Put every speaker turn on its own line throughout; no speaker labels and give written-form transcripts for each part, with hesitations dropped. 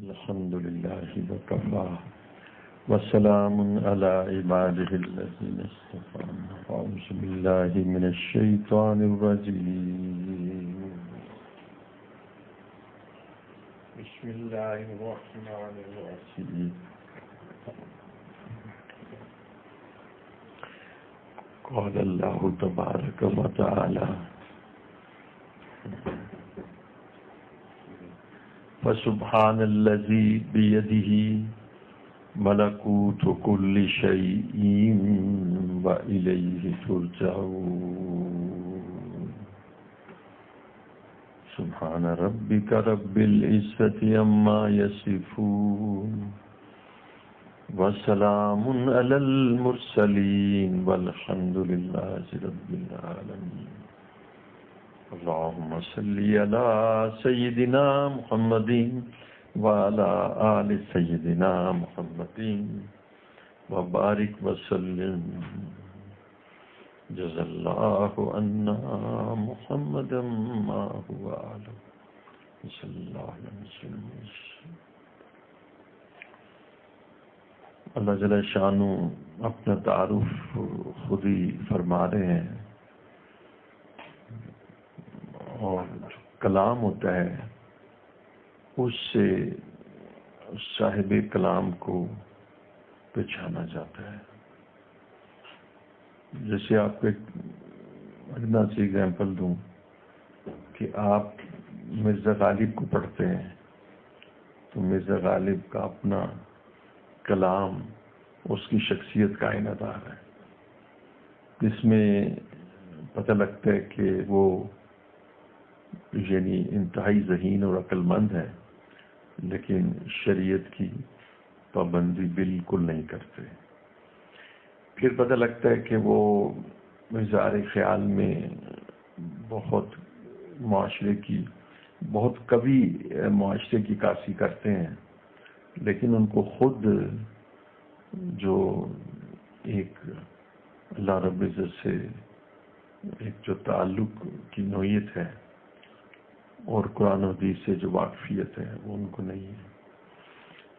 الحمد لله وكفى وسلام على عباده الذين اصطفى. أعوذ بالله من الشيطان الرجيم. بسم الله الرحمن الرحيم. قال الله تبارك وتعالى: فسبحان الذي بيده ملكوت كل شيء وإليه ترجعون. سبحان ربك رب العزة عما يصفون وسلام على المرسلين والحمد لله رب العالمين. اللهم صل على سيدنا محمد وعلى آل سيدنا محمد وبارك وسلم. جزا الله عنا محمدا ما هو أعلم. صلی اللہ علیہ وسلم. اللہ جل شانہ اپنا تعارف خود ہی فرما رہے ہیں، اور جو کلام ہوتا ہے اس سے صاحب کلام کو پہچانا جاتا ہے. جیسے آپ کو ایک ادنا سی ایگزامپل دوں کہ آپ مرزا غالب کو پڑھتے ہیں تو مرزا غالب کا اپنا کلام اس کی شخصیت کا آئینہ دار ہے، جس میں پتہ لگتا ہے کہ وہ یعنی انتہائی ذہین اور عقل مند ہے، لیکن شریعت کی پابندی بالکل نہیں کرتے. پھر پتہ لگتا ہے کہ وہ اظہار خیال میں بہت معاشرے کی بہت قوی معاشرے کی عکاسی کرتے ہیں، لیکن ان کو خود جو ایک اللہ رب العزت سے ایک جو تعلق کی نوعیت ہے اور قرآن و حدیث سے جو واقفیت ہے وہ ان کو نہیں ہے.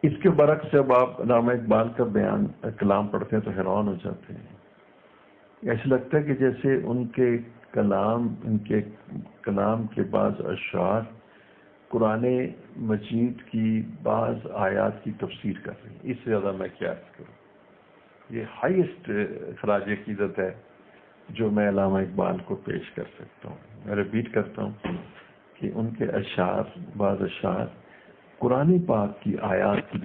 اس کے برعکس جب آپ علامہ اقبال کا بیان کلام پڑھتے ہیں تو حیران ہو جاتے ہیں. ایسا لگتا ہے کہ جیسے ان کے کلام کے بعض اشعار قرآن مجید کی بعض آیات کی تفسیر کر رہی ہیں. اس سے زیادہ میں کیا کروں. یہ ہائیسٹ خراج عقیدت ہے جو میں علامہ اقبال کو پیش کر سکتا ہوں. میں ریپیٹ کرتا ہوں کہ ان کے بعض اشعار قرآن پاک کی آیات کی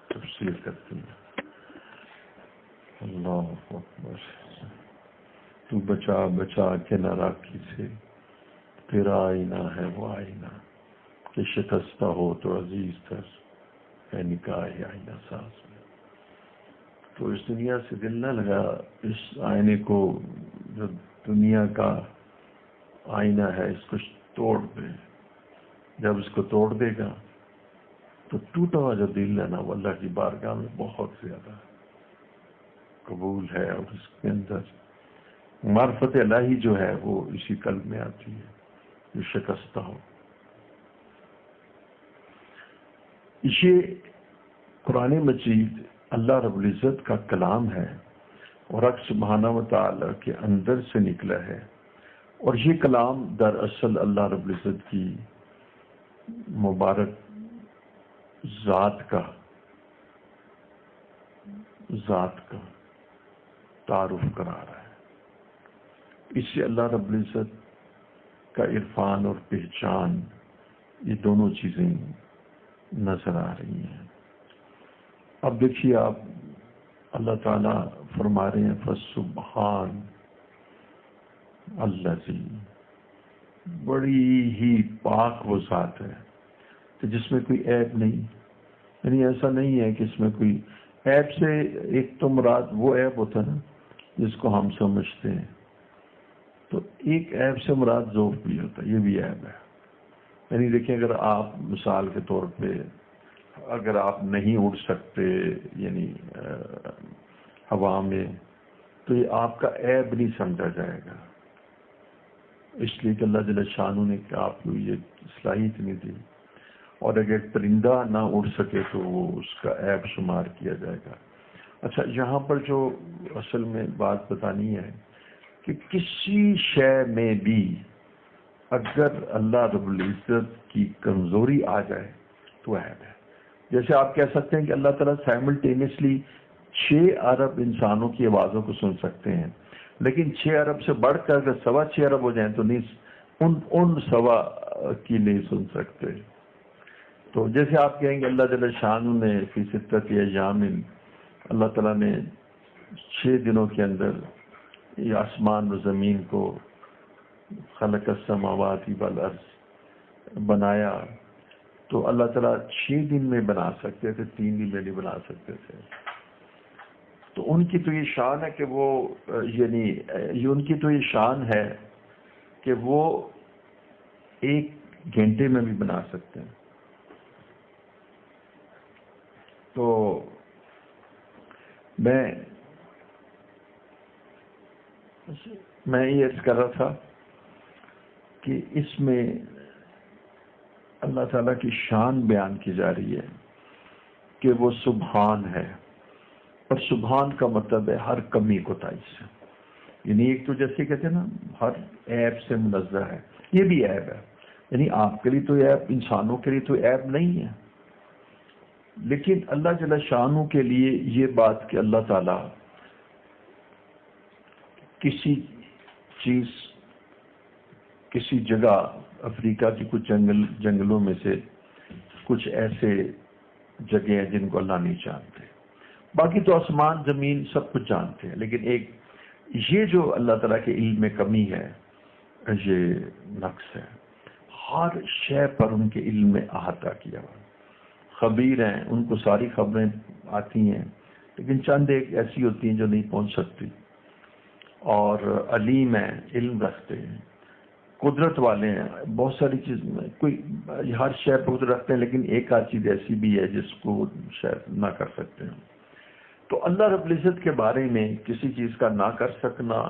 تفسیر کرتے ہیں. اللہ اکبر. تو بچا بچا کے نہ راکھی سے، تیرا آئینہ ہے وہ آئینہ کہ شکستہ ہو تو عزیز تر ہے نکاح آئینہ ساز میں. تو اس دنیا سے دل نہ لگا، اس آئینے کو جو دنیا کا آئینہ ہے اس کو توڑ دے. جب اس کو توڑ دے گا تو ٹوٹا ہوا جو دل ہے نا وہ اللہ کی بارگاہ میں بہت زیادہ قبول ہے، اور اس کے اندر معرفت الہی جو ہے وہ اسی قلب میں آتی ہے جو شکستہ ہو. یہ قرآن مجید اللہ رب العزت کا کلام ہے اور حق سبحانہ و تعالی کے اندر سے نکلا ہے، اور یہ کلام دراصل اللہ رب العزت کی مبارک ذات کا تعارف کرا رہا ہے. اس سے اللہ رب العزت کا عرفان اور پہچان یہ دونوں چیزیں نظر آ رہی ہیں. اب دیکھیے آپ اللہ تعالیٰ فرما رہے ہیں فسبحان الذی، بڑی ہی پاک وہ ذات ہے کہ جس میں کوئی عیب نہیں. یعنی ایسا نہیں ہے کہ اس میں کوئی عیب سے ایک تو مراد وہ عیب ہوتا ہے نا جس کو ہم سمجھتے ہیں، تو ایک عیب سے مراد ذوق بھی ہوتا ہے، یہ بھی عیب ہے. یعنی دیکھیں اگر آپ مثال کے طور پہ اگر آپ نہیں اڑ سکتے یعنی ہوا میں، تو یہ آپ کا عیب نہیں سمجھا جائے گا. اس لیے کہ اللہ جل شانہ نے کہ آپ کو یہ صلاحیت نہیں دی. اور اگر پرندہ نہ اڑ سکے تو وہ اس کا عیب شمار کیا جائے گا۔ اچھا، یہاں پر جو اصل میں بات بتانی ہے کہ کسی شے میں بھی اگر اللہ رب العزت کی کمزوری آ جائے تو عیب ہے۔ جیسے آپ کہہ سکتے ہیں کہ اللہ تعالیٰ سائملٹینیسلی 6 ارب انسانوں کی آوازوں کو سن سکتے ہیں، لیکن 6 ارب سے بڑھ کر اگر 6.25 ارب ہو جائیں تو نہیں، ان سوا کی نہیں سن سکتے۔ تو جیسے آپ کہیں گے اللہ جل شانہ نے فی ستۃ ایام، اللہ تعالیٰ نے 6 دنوں کے اندر یہ آسمان و زمین کو خلق السماوات والارض بنایا، تو اللہ تعالیٰ 6 دن میں بنا سکتے تھے، 3 دن میں نہیں بنا سکتے تھے۔ تو ان کی تو یہ شان ہے کہ وہ یعنی یہ ان کی تو یہ شان ہے کہ وہ 1 گھنٹے میں بھی بنا سکتے ہیں۔ تو میں یہ عرض کر رہا تھا کہ اس میں اللہ تعالیٰ کی شان بیان کی جا رہی ہے کہ وہ سبحان ہے، اور سبحان کا مطلب ہے ہر کمی کوتاہی سے، یعنی ایک تو جیسے کہتے ہیں نا ہر عیب سے منزہ ہے، یہ بھی عیب ہے، یعنی آپ کے لیے تو عیب، انسانوں کے لیے تو عیب نہیں ہے، لیکن اللہ جل شانہ کے لیے یہ بات کہ اللہ تعالیٰ کسی چیز، کسی جگہ، افریقہ کی کچھ جنگلوں میں سے کچھ ایسے جگہ ہیں جن کو اللہ نہیں جانتے، باقی تو آسمان زمین سب کچھ جانتے ہیں، لیکن ایک یہ جو اللہ تعالیٰ کے علم میں کمی ہے، یہ نقص ہے۔ ہر شے پر ان کے علم میں احاطہ کیا ہوا، خبیر ہیں، ان کو ساری خبریں آتی ہیں، لیکن چند ایک ایسی ہوتی ہیں جو نہیں پہنچ سکتی، اور علیم ہیں، علم رکھتے ہیں، قدرت والے ہیں، بہت ساری چیز میں کوئی ہر شے پر قدرت رکھتے ہیں، لیکن ایک آدھ چیز ایسی بھی ہے جس کو شاید نہ کر سکتے ہیں۔ تو اللہ رب العزت کے بارے میں کسی چیز کا نہ کر سکنا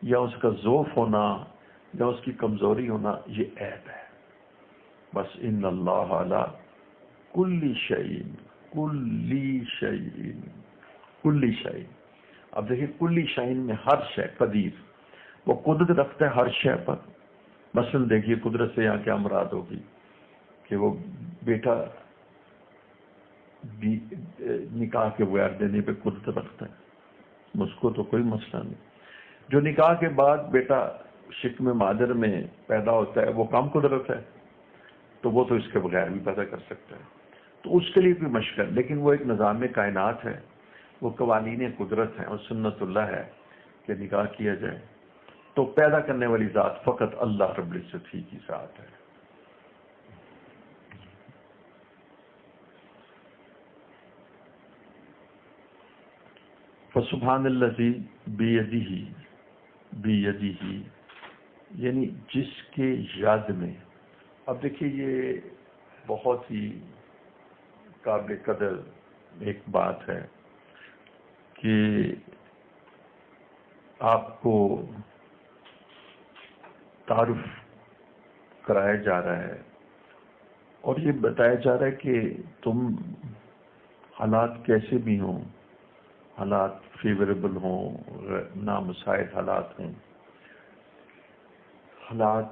یا اس کا ضعف ہونا یا اس کی کمزوری ہونا، یہ عیب ہے۔ بس ان اللہ علی کل شیء، کل شیء، اب دیکھیں کل شیء میں ہر شے، قدیر، وہ قدرت رکھتا ہے ہر شے پر۔ مثلا دیکھیے قدرت سے یہاں کیا مراد ہوگی کہ وہ بیٹا نکاح کے بغیر دینے پہ قدرت رکھتا ہے، اس کو تو کوئی مسئلہ نہیں۔ جو نکاح کے بعد بیٹا شکم مادر میں پیدا ہوتا ہے وہ کم قدرت ہے، تو وہ تو اس کے بغیر بھی پیدا کر سکتا ہے، تو اس کے لیے بھی مشکل، لیکن وہ ایک نظام کائنات ہے، وہ قوانین قدرت ہیں، اور سنت اللہ ہے کہ نکاح کیا جائے، تو پیدا کرنے والی ذات فقط اللہ رب العزت ہی کی ذات ہے۔ فسبحان الذی بیدہ، یعنی جس کے ید میں۔ اب دیکھیے یہ بہت ہی قابل قدر ایک بات ہے کہ آپ کو تعارف کرایا جا رہا ہے اور یہ بتایا جا رہا ہے کہ تم حالات کیسے بھی ہوں، حالات فیوریبل ہوں، نامساعد حالات ہوں، حالات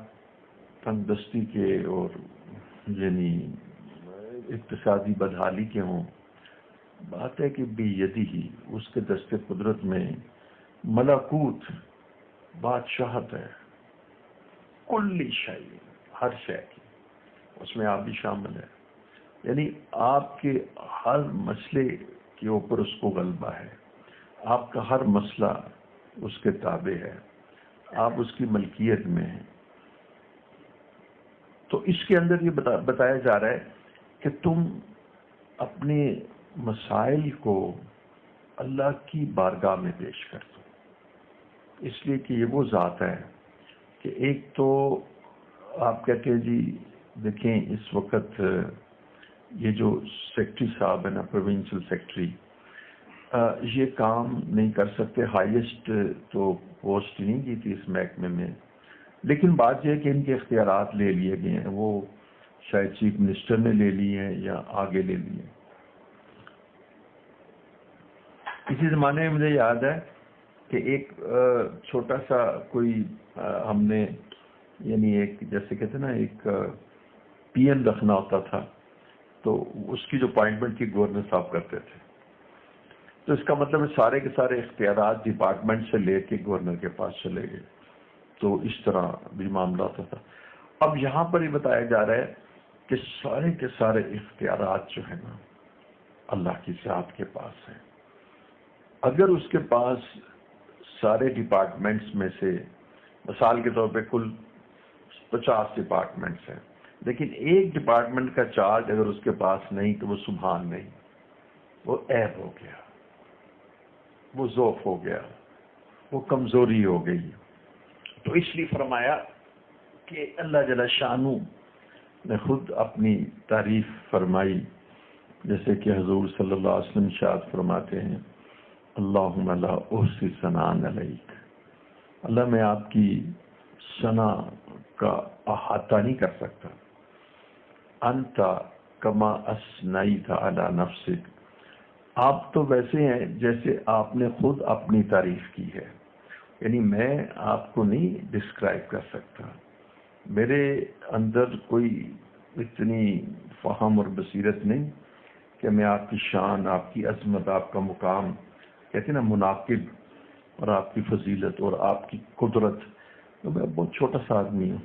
تنگ دستی کے اور یعنی اقتصادی بدحالی کے ہوں، بات ہے کہ بیدہ، اس کے دست قدرت میں ملکوت، بادشاہت ہے، کل شیء، ہر شے کی، اس میں آپ بھی شامل ہیں، یعنی آپ کے ہر مسئلے کے اوپر اس کو غلبہ ہے، آپ کا ہر مسئلہ اس کے تابع ہے، آپ اس کی ملکیت میں ہیں۔ تو اس کے اندر یہ بتایا جا رہا ہے کہ تم اپنے مسائل کو اللہ کی بارگاہ میں پیش کر دو، اس لیے کہ یہ وہ ذات ہے کہ ایک تو آپ کہتے ہیں جی دیکھیں اس وقت یہ جو سیکٹری صاحب ہے نا، پروونشل سیکٹری، یہ کام نہیں کر سکتے، ہائیسٹ تو پوسٹ نہیں کی تھی اس محکمے میں، لیکن بات یہ ہے کہ ان کے اختیارات لے لیے گئے ہیں، وہ چاہے چیف منسٹر نے لے لی ہیں یا آگے لے لی ہیں. اسی زمانے میں مجھے یاد ہے کہ ایک چھوٹا سا کوئی ہم نے یعنی ایک جیسے کہتے ہیں نا ایک پی این رکھنا ہوتا تھا، تو اس کی جو اپائنٹمنٹ کی گورنر صاحب کرتے تھے. تو اس کا مطلب سارے کے سارے اختیارات ڈپارٹمنٹ سے لے کے گورنر کے پاس چلے گئے. تو اس طرح بھی معاملہ ہوتا تھا. اب یہاں پر یہ بتایا جا رہا ہے کہ سارے کے سارے اختیارات جو ہیں نا اللہ کی ذات کے پاس ہیں. اگر اس کے پاس سارے ڈپارٹمنٹس میں سے مثال کے طور پہ کل 50 ڈپارٹمنٹس ہیں، لیکن ایک ڈپارٹمنٹ کا چارج اگر اس کے پاس نہیں تو وہ سبحان نہیں، وہ عیب ہو گیا، وہ ضعف ہو گیا، وہ کمزوری ہو گئی. تو اس لیے فرمایا کہ اللہ جل شانہ نے خود اپنی تعریف فرمائی، جیسے کہ حضور صلی اللہ علیہ وسلم ارشاد فرماتے ہیں اللہم لا احصی ثناء علیک، اللہ میں آپ کی ثنا کا احاطہ نہیں کر سکتا. انت کما اثنیت علی نفسک، آپ تو ویسے ہیں جیسے آپ نے خود اپنی تعریف کی ہے. یعنی میں آپ کو نہیں ڈسکرائب کر سکتا، میرے اندر کوئی اتنی فہم اور بصیرت نہیں کہ میں آپ کی شان، آپ کی عظمت، آپ کا مقام کہتے ہیں نا مناقب، اور آپ کی فضیلت اور آپ کی قدرت، تو میں بہت چھوٹا سا آدمی ہوں.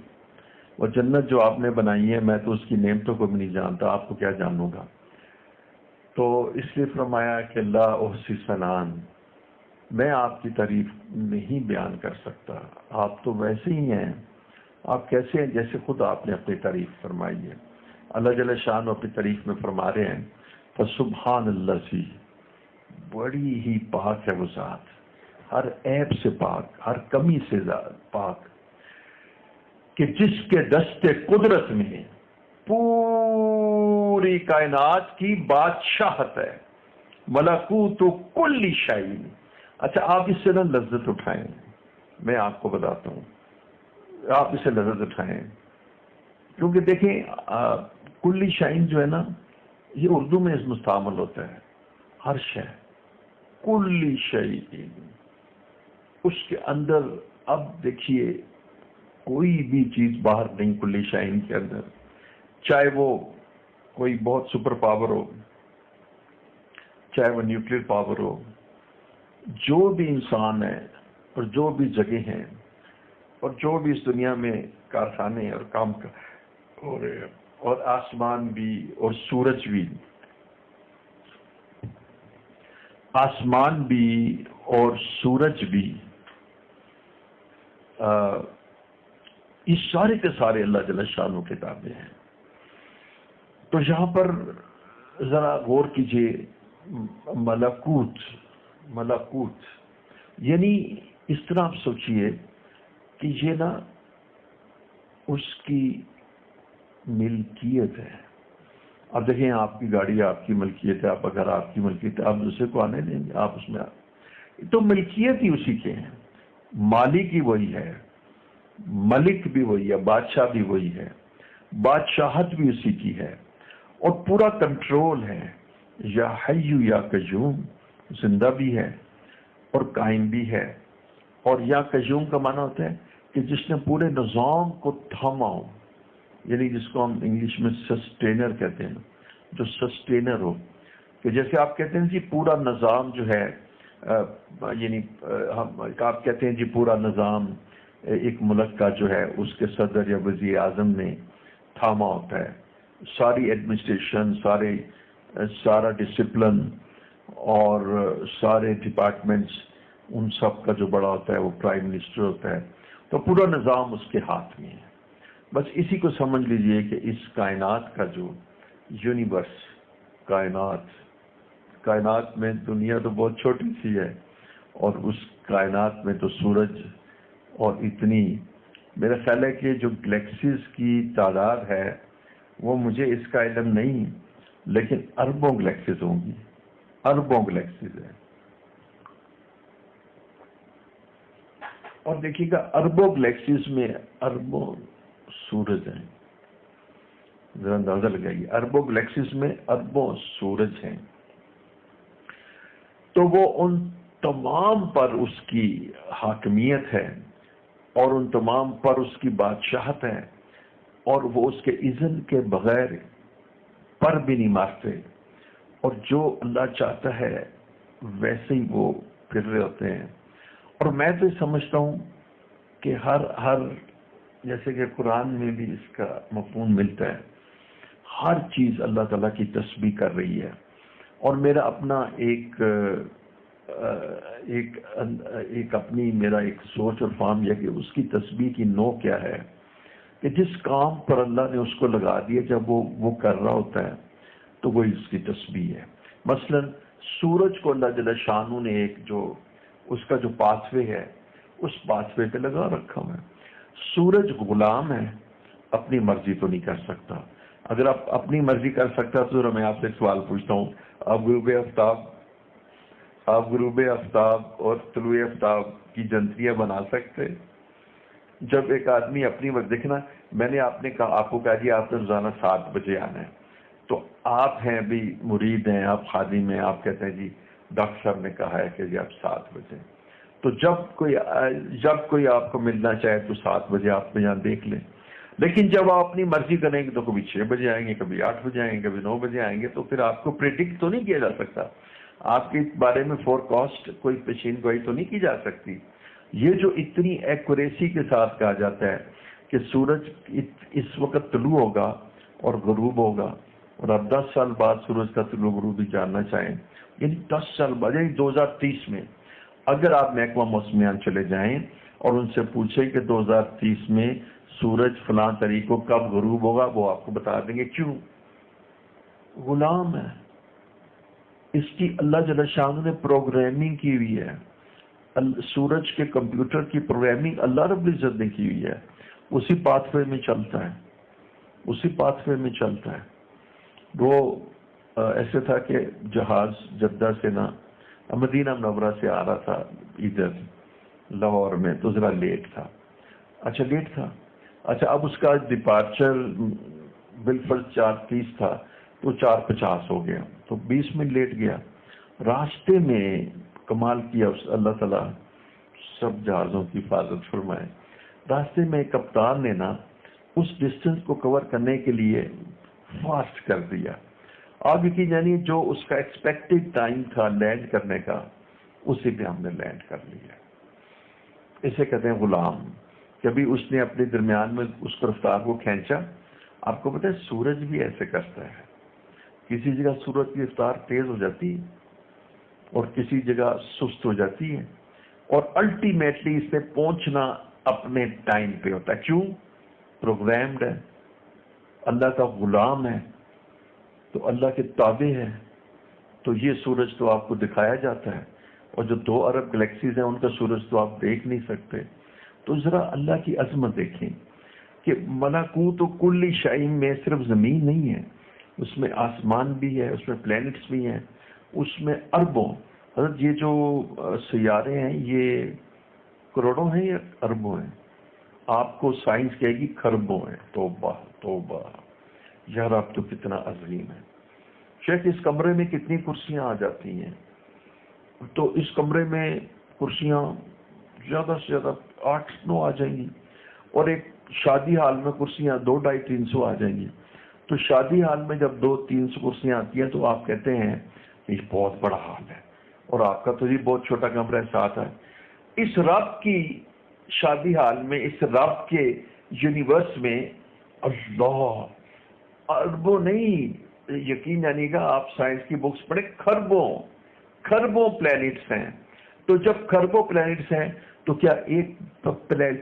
اور جنت جو آپ نے بنائی ہے میں تو اس کی نعمتوں کو بھی نہیں جانتا، آپ کو کیا جانوں گا. تو اس لیے فرمایا کہ لا احصی ثناء، میں آپ کی تعریف نہیں بیان کر سکتا. آپ تو ویسے ہی ہیں، آپ کیسے ہیں جیسے خود آپ نے اپنی تعریف فرمائی ہے. اللہ جل شانہ اپنی تعریف میں فرما رہے ہیں فسبحان اللہ، بڑی ہی پاک ہے وہ ذات، ہر عیب سے پاک، ہر کمی سے پاک، کہ جس کے دست قدرت میں پوری کائنات کی بادشاہت ہے. ملکوت کل شیء. اچھا آپ اس سے نہ لذت اٹھائیں، میں آپ کو بتاتا ہوں، آپ اسے لذت اٹھائیں. کیونکہ دیکھیں کل شیء جو ہے نا یہ اردو میں اس مستعمل ہوتا ہے، ہر شے، کل شیء، اس کے اندر. اب دیکھیے کوئی بھی چیز باہر نہیں کل شیء کے اندر، چاہے وہ کوئی بہت سپر پاور ہو، چاہے وہ نیوکلیر پاور ہو، جو بھی انسان ہے اور جو بھی جگہ ہیں اور جو بھی اس دنیا میں کارخانے اور کام ہو رہے ہیں، اور آسمان بھی اور سورج بھی، آسمان بھی اور سورج بھی، یہ سارے کے سارے اللہ جل شانہ کے تابع ہیں. تو یہاں پر ذرا غور کیجئے، ملکوت، ملکوت یعنی اس طرح آپ سوچئے کہ یہ نا اس کی ملکیت ہے. اب دیکھیں آپ کی گاڑی آپ کی ملکیت ہے، آپ اگر آپ کی ملکیت ہے آپ دوسرے کو آنے دیں گے، آپ اس میں تو ملکیت ہی اسی کے ہیں. مالک ہی وہی ہے، ملک بھی وہی ہے، بادشاہ بھی وہی ہے، بادشاہت بھی اسی کی ہے، اور پورا کنٹرول ہے. یا حی یا قیوم، زندہ بھی ہے اور قائم بھی ہے. اور یا قیوم کا معنی ہوتا ہے کہ جس نے پورے نظام کو تھاما ہو، یعنی جس کو ہم انگلش میں سسٹینر کہتے ہیں، جو سسٹینر ہو. کہ جیسے آپ کہتے ہیں جی پورا نظام جو ہے، یعنی آپ کہتے ہیں جی پورا نظام ایک ملک کا جو ہے اس کے صدر یا وزیر اعظم نے تھاما ہوتا ہے. ساری ایڈمنسٹریشن، سارا ڈسپلن اور سارے ڈپارٹمنٹس، ان سب کا جو بڑا ہوتا ہے وہ پرائم منسٹر ہوتا ہے. تو پورا نظام اس کے ہاتھ میں ہے. بس اسی کو سمجھ لیجئے کہ اس کائنات کا جو یونیورس، کائنات میں دنیا تو بہت چھوٹی سی ہے، اور اس کائنات میں تو سورج اور اتنی، میرا خیال ہے کہ جو گلیکسیز کی تعداد ہے وہ مجھے اس کا علم نہیں، لیکن اربوں گلیکسیز ہوں گی، اربوں گلیکسیز ہیں. اور دیکھیے گا اربوں گلیکسیز میں اربوں سورج ہیں. ذرا اندازہ لگائیے، اربوں گلیکسیز میں اربوں سورج ہیں، تو وہ ان تمام پر اس کی حاکمیت ہے اور ان تمام پر اس کی بادشاہت ہے، اور وہ اس کے اذن کے بغیر پر بھی نہیں مارتے، اور جو اللہ چاہتا ہے ویسے ہی وہ پھر رہے ہوتے ہیں۔ اور میں تو سمجھتا ہوں کہ ہر جیسے کہ قرآن میں بھی اس کا مفہوم ملتا ہے، ہر چیز اللہ تعالیٰ کی تسبیح کر رہی ہے۔ اور میرا اپنا میرا ایک سوچ اور فہم یہ کہ اس کی تسبیح کی نوع کیا ہے کہ جس کام پر اللہ نے اس کو لگا دیا، جب وہ کر رہا ہوتا ہے تو وہ اس کی تسبیح ہے۔ مثلا سورج کو اللہ جل شانہ نے اس کا جو پاتھ وے ہے، اس پاتھ وے پہ لگا رکھا ہے۔ سورج غلام ہے، اپنی مرضی تو نہیں کر سکتا۔ اگر آپ اپنی مرضی کر سکتا تو ذرا میں آپ سے ایک سوال پوچھتا ہوں، آپ غروب آفتاب اور طلوع آفتاب کی جنتریاں بنا سکتے؟ جب ایک آدمی اپنی وقت دیکھنا، میں نے آپ کو کہا جی آپ نے روزانہ 7 بجے آنا ہے، تو آپ ہیں بھی مرید ہیں، آپ خادم ہیں، آپ کہتے ہیں جی ڈاکٹر صاحب نے کہا ہے کہ جی آپ 7 بجے، تو جب کوئی آپ کو ملنا چاہے تو 7 بجے آپ یہاں دیکھ لیں۔ لیکن جب آپ اپنی مرضی کریں گے تو کبھی 6 بجے آئیں گے، کبھی 8 بجے آئیں گے، کبھی 9 بجے آئیں گے، تو پھر آپ کو پریڈکٹ تو نہیں کیا جا سکتا، آپ کے بارے میں فور کاسٹ کوئی پیشین گوئی تو نہیں کی جا سکتی۔ یہ جو اتنی ایکوریسی کے ساتھ کہا جاتا ہے کہ سورج اس وقت طلوع ہوگا اور غروب ہوگا، اور اب 10 سال بعد سورج کا طلوع غروب بھی جاننا چاہیں، یعنی 10 سال بعد، یعنی 2030 میں اگر آپ محکمہ موسمیات چلے جائیں اور ان سے پوچھیں کہ 2030 میں سورج فلاں تاریخ کو کب غروب ہوگا، وہ آپ کو بتا دیں گے۔ کیوں؟ غلام ہے، اس کی اللہ جل شانہ نے پروگرامنگ کی ہوئی ہے، سورج کے کمپیوٹر کی پروگرامنگ اللہ رب العزت نے کی ہوئی ہے، اسی پاتھ وے میں چلتا ہے۔ وہ ایسے تھا کہ جہاز جدہ سے مدینہ منورہ سے آ رہا تھا ادھر لاہور میں، تو ذرا لیٹ تھا۔ اچھا اب اس کا ڈپارچر بالفرض 4:30 تھا، تو 4:50 ہو گیا، تو 20 منٹ لیٹ گیا۔ راستے میں کمال کیا اللہ تعالیٰ، سب جہازوں کی حفاظت فرمائے، راستے میں کپتان نے اس ڈسٹنس کو کور کرنے کے لیے فاسٹ کر دیا۔ اب یعنی جو اس کا ایکسپیکٹڈ ٹائم تھا لینڈ کرنے کا، اسی پہ ہم نے لینڈ کر لیا۔ اسے کہتے ہیں غلام۔ کبھی اس نے اپنے درمیان میں اس رفتار کو کھینچا۔ آپ کو پتہ ہے سورج بھی ایسے کرتا ہے، کسی جگہ سورج کی رفتار تیز ہو جاتی ہے اور کسی جگہ سست ہو جاتی ہے، اور الٹیمیٹلی اس نے پہنچنا اپنے ٹائم پہ ہوتا ہے۔ کیوں؟ پروگرامڈ ہے، اللہ کا غلام ہے، تو اللہ کے تابع ہے۔ تو یہ سورج تو آپ کو دکھایا جاتا ہے، اور جو 2 ارب گلیکسیز ہیں ان کا سورج تو آپ دیکھ نہیں سکتے۔ تو ذرا اللہ کی عظمت دیکھیں کہ ملکوت و کل شیء میں صرف زمین نہیں ہے، اس میں آسمان بھی ہے، اس میں پلینٹس بھی ہیں، اس میں اربوں، حضرت یہ جو سیارے ہیں یہ کروڑوں ہیں یا اربوں ہیں؟ آپ کو سائنس کہے گی کھربوں ہیں۔ توبہ یار، آپ تو کتنا عظیم ہے شیخ۔ اس کمرے میں کتنی کرسیاں آ جاتی ہیں؟ تو اس کمرے میں کرسیاں زیادہ سے زیادہ 8-9 آ جائیں گی، اور ایک شادی ہال میں کرسیاں 200-250-300 آ جائیں گی۔ تو شادی ہال میں جب 200-300 کرسیاں آتی ہیں تو آپ کہتے ہیں یہ بہت بڑا ہال ہے، اور آپ کا تو یہ بہت چھوٹا کمرہ ہے، ساتھ ہے۔ اس رب کی شادی ہال میں، اس رب کے یونیورس میں اللہ اربوں نہیں، یقین جانیے گا، آپ سائنس کی بکس پڑھیں، کھربوں پلینٹس ہیں۔ تو جب کھربوں پلینٹس ہیں تو کیا ایک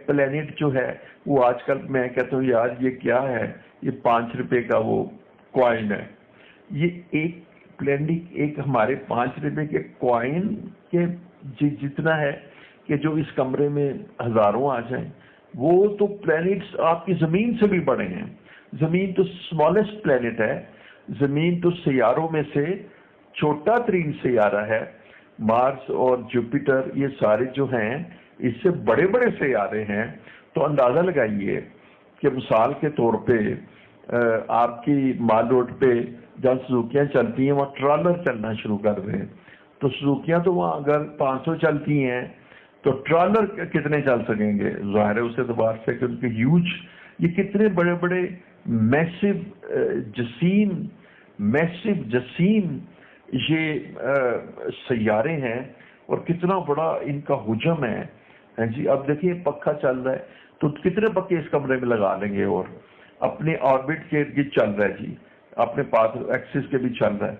پلینٹ جو ہے وہ آج کل میں کہتا ہوں یار یہ کیا ہے، یہ 5 روپے کا وہ کوائن ہے، یہ ایک پلینٹ ایک ہمارے 5 روپے کے کوائن کے جتنا ہے کہ جو اس کمرے میں ہزاروں آ جائیں۔ وہ تو پلینٹس آپ کی زمین سے بھی بڑے ہیں۔ زمین تو اسمالسٹ پلینٹ ہے، زمین تو سیاروں میں سے چھوٹا ترین سیارہ ہے۔ مارس اور جوپیٹر یہ سارے جو ہیں اس سے بڑے بڑے سیارے ہیں۔ تو اندازہ لگائیے کہ مثال کے طور پہ آپ کی مال روڈ پہ جہاں سزوکیاں چلتی ہیں وہاں ٹرالر چلنا شروع کر دیں، تو سزوکیاں تو وہاں اگر 500 چلتی ہیں تو ٹرالر کتنے چل سکیں گے؟ ظاہر ہے اس اعتبار سے کہ ان کے ہیوج، یہ کتنے بڑے بڑے میسو جسیم یہ سیارے ہیں، اور کتنا بڑا ان کا حجم ہے جی۔ اب دیکھیے پنکھا چل رہا ہے تو کتنے پکے اس کمرے میں لگا لیں گے، اور اپنے آربٹ کے ارد گرد چل رہا ہے جی، اپنے پاس ایکسس کے بھی چل رہا ہے،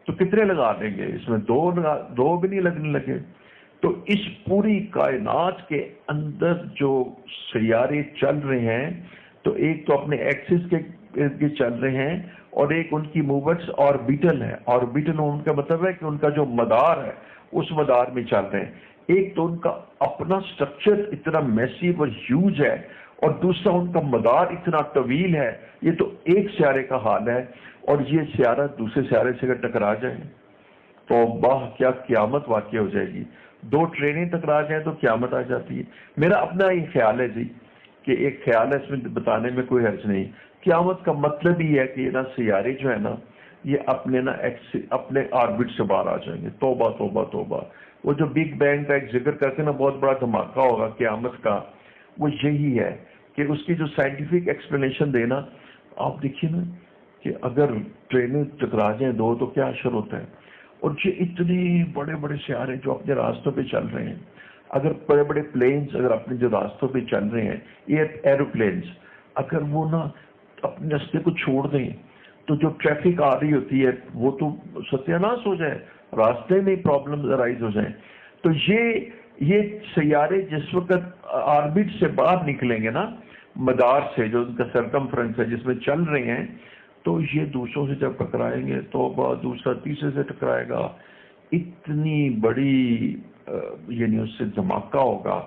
تو کتنے لگا دیں گے؟ اس میں دو بھی نہیں لگنے لگے۔ تو اس پوری کائنات کے اندر جو سیارے چل رہے ہیں، تو ایک تو اپنے ایکسس کے ارد گرد چل رہے ہیں، اور ایک ان کی موومنٹس آربیٹل ہے۔ آربیٹل ان کا مطلب ہے کہ ان کا جو مدار ہے اس مدار میں چل رہے ہیں۔ ایک تو ان کا اپنا سٹرکچر اتنا میسیو اور ہیوج ہے، اور دوسرا ان کا مدار اتنا طویل ہے۔ یہ تو ایک سیارے کا حال ہے، اور یہ سیارہ دوسرے سیارے سے اگر ٹکرا جائے تو کیا قیامت واقع ہو جائے گی۔ 2 ٹرینیں ٹکرا جائیں تو قیامت آ جاتی ہے۔ میرا اپنا یہ خیال ہے جی، کہ ایک خیال ہے، اس میں بتانے میں کوئی حرج نہیں۔ قیامت کا مطلب ہی ہے کہ نا سیارے جو ہے نا یہ اپنے آربٹ سے باہر آ جائیں گے۔ توبہ توبہ توبہ۔ وہ جو بگ بینگ کا ایک ذکر کرتے نا بہت بڑا دھماکہ ہوگا قیامت کا، وہ یہی ہے کہ اس کی جو سائنٹیفک ایکسپلینیشن دینا، آپ دیکھیے نا کہ اگر ٹرینیں ٹکرا جائیں 2 تو کیا اثر ہوتا ہے۔ اور یہ اتنے بڑے بڑے سیارے جو اپنے راستوں پہ چل رہے ہیں، اگر بڑے بڑے پلینز اگر اپنے جو راستوں پہ چل رہے ہیں، ایروپلینز، اگر وہ نا اپنے راستے کو چھوڑ دیں تو جو ٹریفک آ رہی ہوتی ہے وہ تو ستیاناش ہو جائے، راستے میں پرابلم رائز ہو جائیں۔ تو یہ سیارے جس وقت آربٹ سے باہر نکلیں گے نا، مدار سے جو ان کا سرکمفرنس ہے جس میں چل رہے ہیں، تو یہ دوسروں سے جب ٹکرائیں گے تو دوسرا تیسرے سے ٹکرائے گا، اتنی بڑی یعنی اس سے دھماکہ ہوگا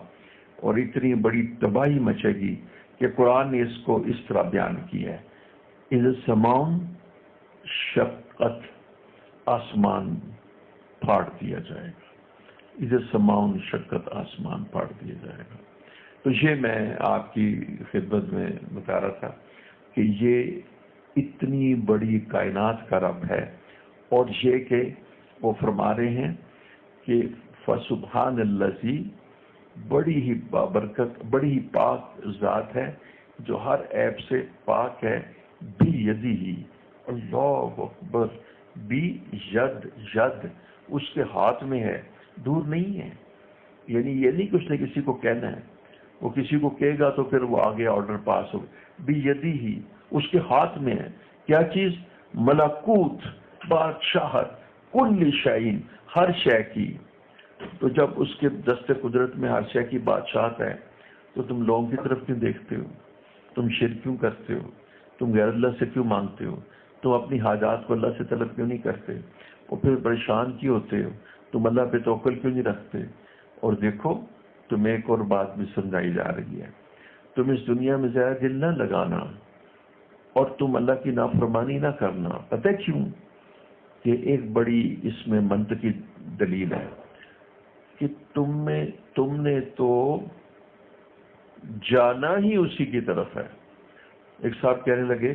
اور اتنی بڑی تباہی مچے گی کہ قرآن نے اس کو اس طرح بیان کیا ہے، اذا سماؤن شقت، آسمان پھاڑ دیا جائے گا، اذا سماؤن شقت، آسمان پھاڑ دیا جائے گا۔ تو یہ میں آپ کی خدمت میں بتا رہا تھا کہ یہ اتنی بڑی کائنات کا رب ہے، اور یہ کہ وہ فرما رہے ہیں کہ فسبحان الذی، بڑی ہی بابرکت، بڑی ہی پاک ذات ہے جو ہر عیب سے پاک ہے، بیدہ، اللہ اکبر، ید اس کے ہاتھ میں ہے، دور نہیں ہے۔ یعنی یہ نہیں کہ اس نے کسی کو کہنا ہے، وہ کسی کو کہے گا تو پھر وہ آگے آرڈر پاس ہوگا۔ بیدہ، اس کے ہاتھ میں ہے کیا چیز؟ ملکوت، بادشاہت، کل شیء، ہر شے کی۔ تو جب اس کے دست قدرت میں ہر شے کی بادشاہت ہے تو تم لوگوں کی طرف کیوں دیکھتے ہو؟ تم شرک کیوں کرتے ہو؟ تم غیر اللہ سے کیوں مانگتے ہو؟ تم اپنی حاجات کو اللہ سے طلب کیوں نہیں کرتے؟ اور پھر پریشان کیوں ہوتے ہو؟ تم اللہ پہ توکل کیوں نہیں رکھتے؟ اور دیکھو تمہیں ایک اور بات بھی سمجھائی جا رہی ہے، تم اس دنیا میں زیادہ دل نہ لگانا، اور تم اللہ کی نافرمانی نہ کرنا۔ پتہ کیوں؟ کہ ایک بڑی اس میں منطقی دلیل ہے کہ تم نے تو جانا ہی اسی کی طرف ہے۔ ایک صاحب کہنے لگے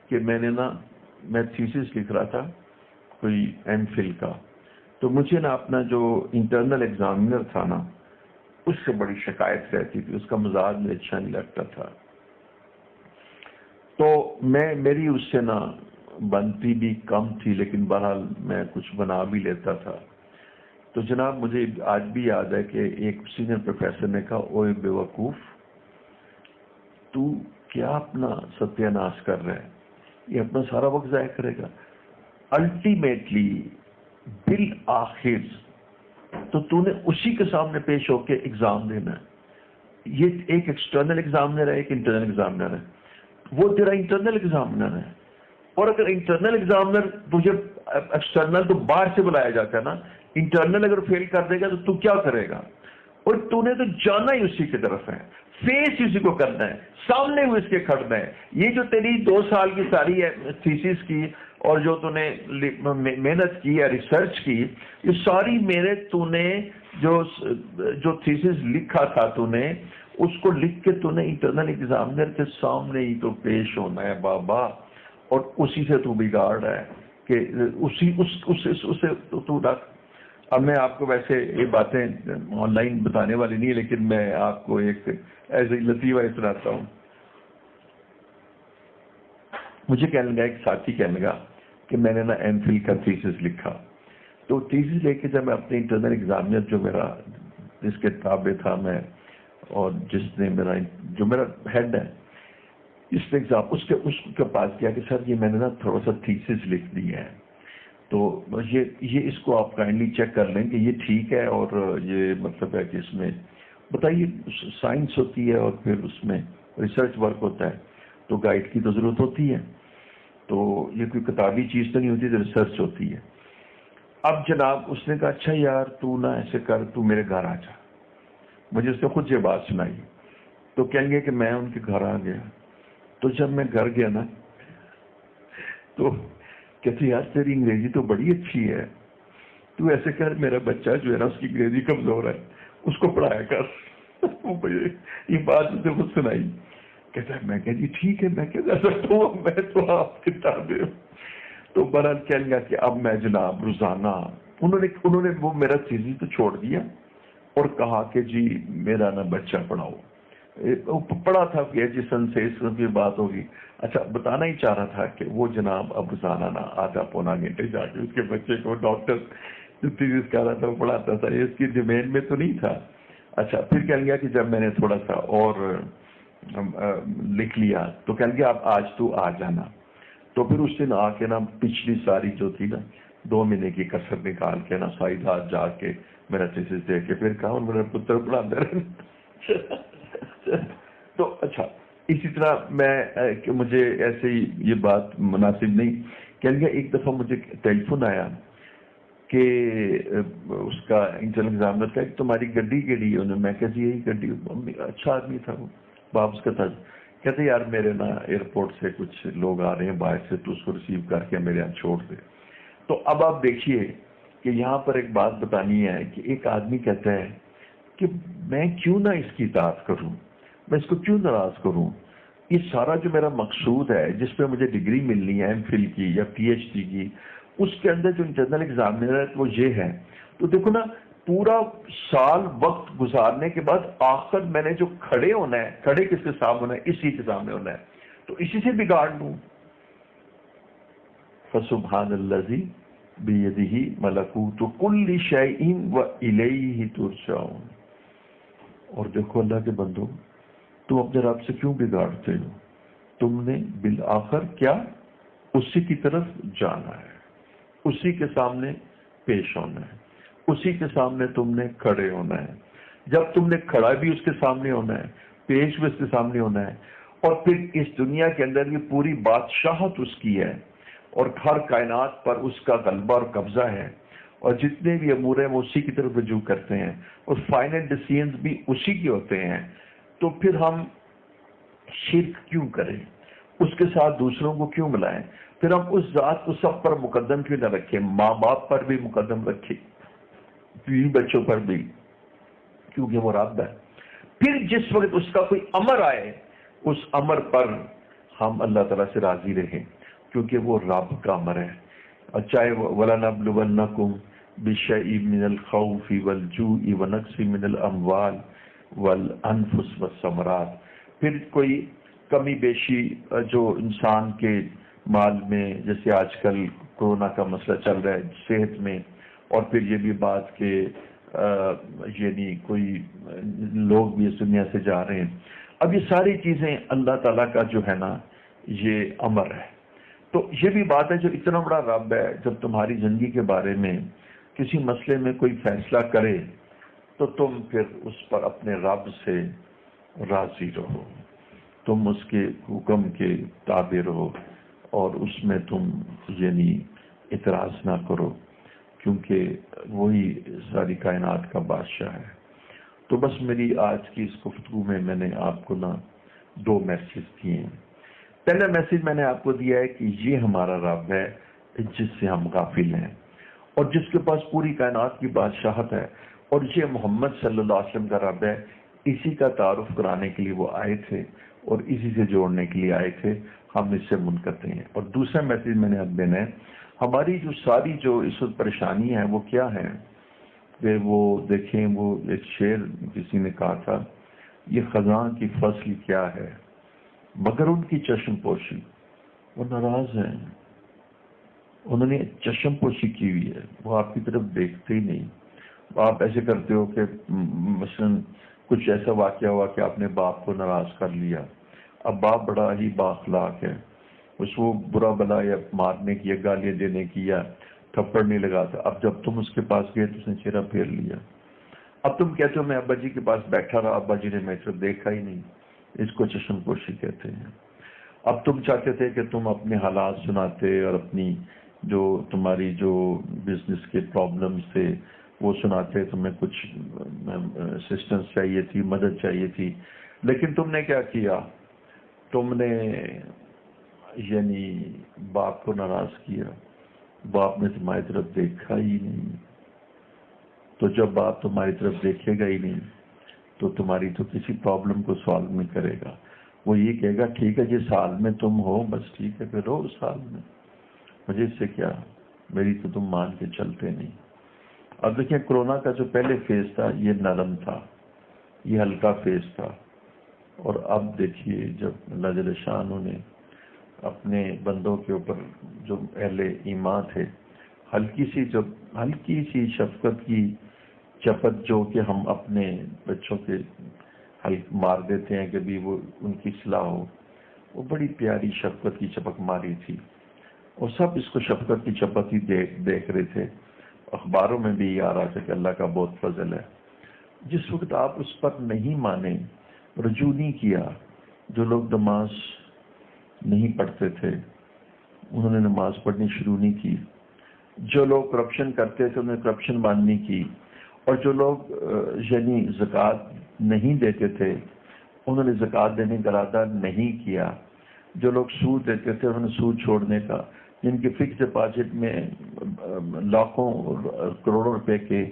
کہ میں تھیسس لکھ رہا تھا کوئی ایم فل کا، تو مجھے نا اپنا جو انٹرنل ایگزامینر تھا نا اس سے بڑی شکایت رہتی تھی، اس کا مزاج میں اچھا نہیں لگتا تھا، تو میری اس سے نا بنتی بھی کم تھی، لیکن بہرحال میں کچھ بنا بھی لیتا تھا۔ تو جناب مجھے آج بھی یاد ہے کہ ایک سینئر پروفیسر نے کہا، اوے بے وقوف، تو کیا اپنا ستیہ ناش کر رہا ہے، یہ اپنا سارا وقت ضائع کرے گا، الٹیمیٹلی بالآخر تو نے اسی کے سامنے پیش ہو کے ایگزام دینا ہے۔ یہ ایک ایکسٹرنل ایگزامنر ہے، ایک انٹرنل ایگزامنر ہے، وہ تیرا انٹرنل ایگزامنر ہے، اور اگر انٹرنل ایگزامنر تجھے ایکسٹرنل تو باہر سے بلایا جاتا ہے نا، انٹرنل اگر فیل کر دے گا تو کیا کرے گا؟ اور تو نے تو جانا ہی اسی کی طرف ہے، فیس اسی کو کرنا ہے، سامنے ہوئے اس کے کھڑنا ہے۔ یہ جو تیری 2 سال کی ساری تھیسس کی اور جو تو نے محنت کی ہے، ریسرچ کی، یہ ساری تو نے جو تھیسس لکھا تھا تو نے اس کو لکھ کے تو نے انٹرنل ایگزامنر کے سامنے ہی تو پیش ہونا ہے بابا، اور اسی سے تو بگاڑ رہا ہے کہ اسے تو رکھ۔ اب میں آپ کو ویسے یہ باتیں آن لائن بتانے والی نہیں، لیکن میں آپ کو ایک ایسے لطیفہ سناتا ہوں۔ مجھے کہنے لگا، ایک ساتھی کہنے لگا کہ میں نے نا ایم فل کا تھیسس لکھا، تو تھیسس لے کے جب میں اپنے انٹرنل ایگزامنر جو میرا جس کے تابع تھا میں، اور جس نے جو میرا ہیڈ ہے، اس نے اس کے پاس کیا کہ سر یہ میں نے نا تھوڑا سا تھیسس لکھ دی ہے، تو یہ اس کو آپ کائنڈلی چیک کر لیں کہ یہ ٹھیک ہے، اور یہ مطلب ہے کہ اس میں بتائیے سائنس ہوتی ہے اور پھر اس میں ریسرچ ورک ہوتا ہے، تو گائیڈ کی تو ضرورت ہوتی ہے، تو یہ کوئی کتابی چیز تو نہیں ہوتی، تو ریسرچ ہوتی ہے۔ اب جناب اس نے کہا اچھا یار تو نہ ایسے کر، تو میرے گھر آ جا۔ مجھے اس نے خود یہ بات سنائی، تو کہیں گے کہ میں ان کے گھر آ گیا، تو جب میں گھر گیا نا تو کہتے یار تیری انگریزی تو بڑی اچھی ہے، تو ایسے کر میرا بچہ جو ہے نا اس کی انگریزی کمزور ہے، اس کو پڑھایا کر۔ یہ بات اسے خود سنائی، کہتا ہے میں جی ٹھیک ہے، میں کیا کر سکتا ہوں، میں تو آپ کی تابع ہوں۔ تو برحال کہہ لیا کہ اب میں جناب روزانہ انہوں نے وہ میرا چیزی تو چھوڑ دیا اور کہا کہ جی میرا نا بچہ پڑھاؤ۔ پڑھا تھا کہ ایجیسن سے اس کی بات ہوگی، اچھا بتانا ہی چاہ رہا تھا کہ وہ جناب اب روزانہ نا آدھا پونا گھنٹے جا کے اس کے بچے کو ڈاکٹر جو تھیسس کر رہا تھا وہ پڑھاتا تھا، اس کی زمین میں تو نہیں تھا۔ اچھا پھر کہہ لیا کہ جب میں نے تھوڑا سا اور لکھ لیا تو کہہ لیا اب آج تو آ جانا، تو پھر اس دن آ کے نا پچھلی ساری جو تھی نا 2 مہینے کی کسر نکال کے نا ساری رات جا کے میرا تھیسس دے کے پھر کہا میرا پتر پڑھا دے رہے۔ تو اچھا اسی طرح میں کہ مجھے ایسے ہی یہ بات مناسب نہیں، کہہ لیا ایک دفعہ مجھے ٹیلی فون آیا کہ اس کا انٹرنل ایگزامنر کا کہ تمہاری گڈی کیڑی ہے، میں کہا جی یہی گڈی، اچھا آدمی تھا وہ، واپس کا تھا، کہتے یار میرے نا ایئرپورٹ سے کچھ لوگ آ رہے ہیں باہر سے، تو اس کو ریسیو کر کے میرے یہاں چھوڑ دے۔ تو اب آپ دیکھیے کہ یہاں پر ایک بات بتانی ہے کہ ایک آدمی کہتا ہے کہ میں کیوں نہ اس کی اطاعت کروں، میں اس کو کیوں ناراض کروں، یہ سارا جو میرا مقصود ہے جس پہ مجھے ڈگری ملنی ہے ایم فل کی یا پی ایچ ڈی کی، اس کے اندر جو انٹرنل ایگزامنر ہے وہ یہ ہے۔ تو دیکھو نا پورا سال وقت گزارنے کے بعد آخر میں نے جو کھڑے ہونا ہے، کھڑے کس کے سامنے ہونا ہے، اسی کے سامنے ہونا ہے، تو اسی سے بگاڑ لوں۔ فسبحان الذی بیدہ ملکوت کل شیء والیہ ترجعون۔ اور دیکھو اللہ کے بندو، تم اپنے رب سے کیوں بگاڑتے ہو؟ تم نے بالآخر کیا اسی کی طرف جانا ہے، اسی کے سامنے پیش ہونا ہے، اسی کے سامنے تم نے کھڑے ہونا ہے۔ جب تم نے کھڑا بھی اس کے سامنے ہونا ہے، پیش بھی اس کے سامنے ہونا ہے، اور پھر اس دنیا کے اندر یہ پوری بادشاہت اس کی ہے، اور ہر کائنات پر اس کا غلبہ اور قبضہ ہے، اور جتنے بھی امور ہیں وہ اسی کی طرف رجوع کرتے ہیں، اور فائنل ڈیسیژنز بھی اسی کے ہوتے ہیں۔ تو پھر ہم شرک کیوں کریں، اس کے ساتھ دوسروں کو کیوں ملائیں؟ پھر ہم اس ذات کو سب پر مقدم کیوں نہ رکھیں، ماں باپ پر بھی مقدم رکھیں، بیوی بچوں پر بھی، کیونکہ وہ رب ہے۔ پھر جس وقت اس کا کوئی امر آئے، اس امر پر ہم اللہ تعالیٰ سے راضی رہیں، کیونکہ وہ رب کا امر ہے۔ چاہے وَلَنَبْلُوَنَّكُمْ بِشَيْءٍ مِّنَ الْخَوْفِ وَالْجُوعِ وَنَقْصٍ مِّنَ الْأَمْوَالِ وَالْأَنفُسِ وَالثَّمَرَاتِ، پھر کوئی کمی بیشی جو انسان کے مال میں، جیسے آج کل کورونا کا مسئلہ چل رہا ہے، صحت میں، اور پھر یہ بھی بات کہ یعنی کوئی لوگ بھی اس دنیا سے جا رہے ہیں۔ اب یہ ساری چیزیں اللہ تعالیٰ کا جو ہے نا یہ امر ہے۔ تو یہ بھی بات ہے جو اتنا بڑا رب ہے، جب تمہاری زندگی کے بارے میں کسی مسئلے میں کوئی فیصلہ کرے تو تم پھر اس پر اپنے رب سے راضی رہو، تم اس کے حکم کے تابع رہو، اور اس میں تم یعنی اعتراض نہ کرو، کیونکہ وہی ساری کائنات کا بادشاہ ہے۔ تو بس میری آج کی اس گفتگو میں میں نے آپ کو نا 2 میسیج دیے ہیں۔ پہلا میسیج میں نے آپ کو دیا ہے کہ یہ ہمارا رب ہے جس سے ہم غافل ہیں، اور جس کے پاس پوری کائنات کی بادشاہت ہے، اور یہ محمد صلی اللہ علیہ وسلم کا رب ہے، اسی کا تعارف کرانے کے لیے وہ آئے تھے اور اسی سے جوڑنے کے لیے آئے تھے. ہم اس سے منقطع ہیں. اور دوسرا میسج میں نے اب دینا ہے، ہماری جو ساری جو اس وقت پریشانی ہے وہ کیا ہے کہ وہ دیکھیں، وہ ایک شعر کسی نے کہا تھا، یہ خزاں کی فصل کیا ہے مگر ان کی چشم پوشی. وہ ناراض ہیں، انہوں نے چشم پوشی کی ہوئی ہے، وہ آپ کی طرف دیکھتے ہی نہیں. آپ ایسے کرتے ہو کہ مثلا کچھ ایسا واقعہ ہوا کہ آپ نے باپ کو ناراض کر لیا، اب باپ بڑا ہی بااخلاق ہے، اس کو برا بلا یا مارنے کی یا گالیاں دینے کی یا تھپڑ نہیں لگاتا. اب جب تم اس کے پاس گئے تو اس نے چہرہ پھیر لیا. اب تم کہتے ہو میں ابا جی کے پاس بیٹھا رہا، ابا جی نے میری طرف دیکھا ہی نہیں. اس کو چشم پوشی کہتے ہیں. اب تم چاہتے تھے کہ تم اپنے حالات سناتے اور اپنی جو تمہاری جو بزنس کے پرابلمز تھے وہ سناتے، تمہیں کچھ اسسٹنس چاہیے تھی، مدد چاہیے تھی، لیکن تم نے کیا کیا؟ تم نے یعنی باپ کو ناراض کیا. باپ نے تمہاری طرف دیکھا ہی نہیں. تو جب باپ تمہاری طرف دیکھے گا ہی نہیں تو تمہاری تو کسی پرابلم کو سالو نہیں کرے گا. وہ یہ کہے گا ٹھیک ہے جی سال میں تم ہو، بس ٹھیک ہے پھر رہو اس سال میں، مجھے اس سے کیا، میری تو تم مان کے چلتے نہیں. اب دیکھیں کرونا کا جو پہلے فیز تھا یہ نرم تھا، یہ ہلکا فیز تھا. اور اب دیکھیے جب اللہ جل شانہ نے اپنے بندوں کے اوپر جو اہل ایمان تھے ہلکی سی شفقت کی چپت جو کہ ہم اپنے بچوں کے مار دیتے ہیں کہ بھی وہ ان کی اصلاح ہو، وہ بڑی پیاری شفقت کی چپک ماری تھی. اور سب اس کو شفقت کی چپت ہی دیکھ رہے تھے. اخباروں میں بھی یہ آ رہا تھا کہ اللہ کا بہت فضل ہے. جس وقت آپ اس پر نہیں مانے، رجوع نہیں کیا، جو لوگ نماز نہیں پڑھتے تھے انہوں نے نماز پڑھنی شروع نہیں کی، جو لوگ کرپشن کرتے تھے انہوں نے کرپشن بند نہیں کی، اور جو لوگ یعنی زکوٰۃ نہیں دیتے تھے انہوں نے زکوٰۃ دینے کا ارادہ نہیں کیا، جو لوگ سود دیتے تھے انہوں نے سود چھوڑنے کا، جن کے فکس ڈپازٹ میں لاکھوں کروڑوں روپے کے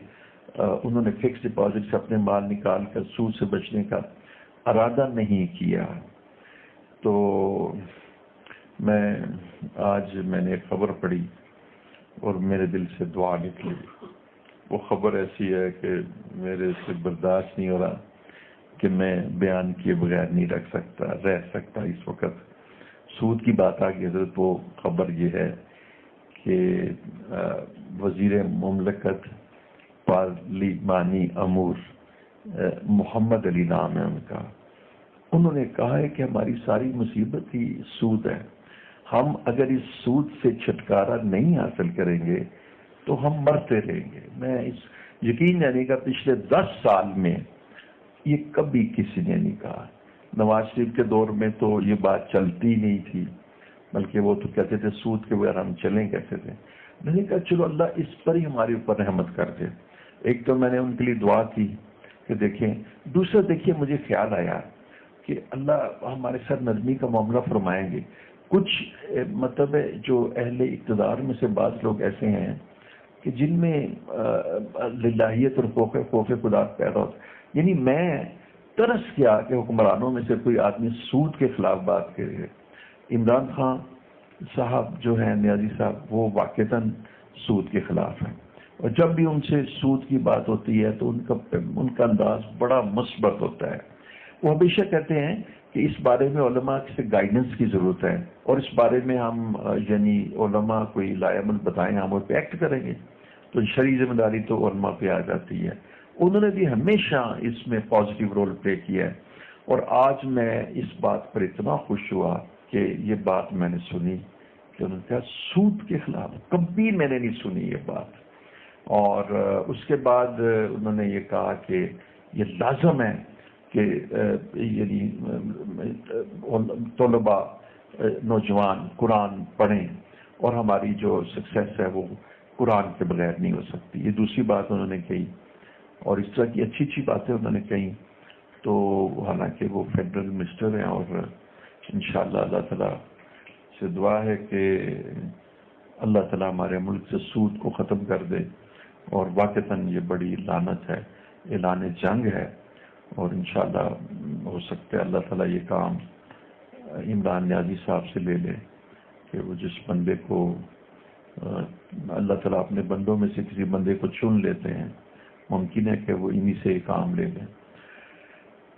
انہوں نے فکس ڈپازٹ سے اپنے مال نکال کر سود سے بچنے کا ارادہ نہیں کیا. تو میں نے ایک خبر پڑھی اور میرے دل سے دعا نکلی. وہ خبر ایسی ہے کہ میرے سے برداشت نہیں ہو رہا کہ میں بیان کیے بغیر نہیں رہ سکتا. اس وقت سود کی بات آ گئی حضرت. وہ خبر یہ ہے کہ وزیر مملکت پارلیمانی امور محمد علی نام ہے ان کا، انہوں نے کہا ہے کہ ہماری ساری مصیبت ہی سود ہے. ہم اگر اس سود سے چھٹکارا نہیں حاصل کریں گے تو ہم مرتے رہیں گے. میں اس یقین نہیں کہ پچھلے 10 سال میں یہ کبھی کسی نے نہیں کہا. نواز شریف کے دور میں تو یہ بات چلتی ہی نہیں تھی، بلکہ وہ تو کہتے تھے سود کے بغیر ہم چلیں کیسے تھے. میں نے کہا چلو اللہ اس پر ہی ہمارے اوپر رحمت کر دے. ایک تو میں نے ان کے لیے دعا کی کہ دیکھیں. دوسرا دیکھیے مجھے خیال آیا کہ اللہ ہمارے ساتھ نرمی کا معاملہ فرمائیں گے. کچھ مطلب جو اہل اقتدار میں سے بعض لوگ ایسے ہیں کہ جن میں للہیت اور خوف خدا پیدا ہوتا. یعنی میں ترس کیا کہ حکمرانوں میں سے کوئی آدمی سود کے خلاف بات کرے. عمران خان صاحب جو ہیں نیازی صاحب وہ واقعتاً سود کے خلاف ہیں، اور جب بھی ان سے سود کی بات ہوتی ہے تو ان کا انداز بڑا مثبت ہوتا ہے. وہ ہمیشہ کہتے ہیں کہ اس بارے میں علماء سے گائیڈنس کی ضرورت ہے، اور اس بارے میں ہم یعنی علماء کوئی لائے عمل بتائیں ہم اس پہ ایکٹ کریں گے. تو شرعی ذمہ داری تو علماء پہ آ جاتی ہے. انہوں نے بھی ہمیشہ اس میں پازیٹیو رول پلے کیا ہے. اور آج میں اس بات پر اتنا خوش ہوا کہ یہ بات میں نے سنی کہ انہوں نے کہا سود کے خلاف کبھی میں نے نہیں سنی یہ بات. اور اس کے بعد انہوں نے یہ کہا کہ یہ لازم ہے کہ یعنی طلباء نوجوان قرآن پڑھیں، اور ہماری جو سکسیس ہے وہ قرآن کے بغیر نہیں ہو سکتی. یہ دوسری بات انہوں نے کہی، اور اس طرح کی اچھی باتیں انہوں نے کہی. تو حالانکہ وہ فیڈرل منسٹر ہیں، اور انشاءاللہ اللہ تعالیٰ سے دعا ہے کہ اللہ تعالیٰ ہمارے ملک سے سود کو ختم کر دے. اور واقعتاً یہ بڑی لعنت ہے، اعلان جنگ ہے. اور انشاءاللہ ہو سکتا ہے اللہ تعالیٰ یہ کام عمران نیازی صاحب سے لے لے کہ وہ جس بندے کو اللہ تعالیٰ اپنے بندوں میں سے کسی بندے کو چن لیتے ہیں، ممکن ہے کہ وہ انہی سے یہ کام لے لیں۔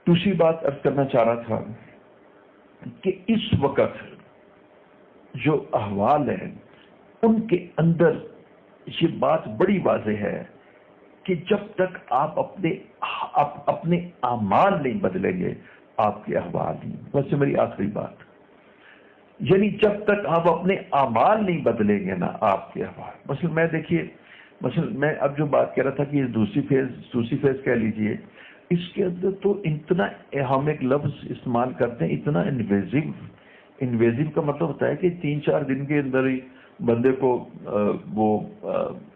دوسری بات عرض کرنا چاہ رہا تھا کہ اس وقت جو احوال ہیں ان کے اندر یہ بات بڑی واضح ہے کہ جب تک آپ اپنے اعمال نہیں بدلیں گے آپ کے احوال نہیں۔ ویسے میری آخری بات، یعنی جب تک آپ اپنے اعمال نہیں بدلیں گے نا آپ کے احوال، مثلا میں دیکھیے، مثلا میں اب جو بات کہہ رہا تھا کہ یہ دوسری فیز کہہ لیجئے، اس کے اندر تو اتنا ہم ایک لفظ استعمال کرتے ہیں اتنا انویزو کا مطلب ہوتا ہے کہ 3-4 دن کے اندر ہی بندے کو وہ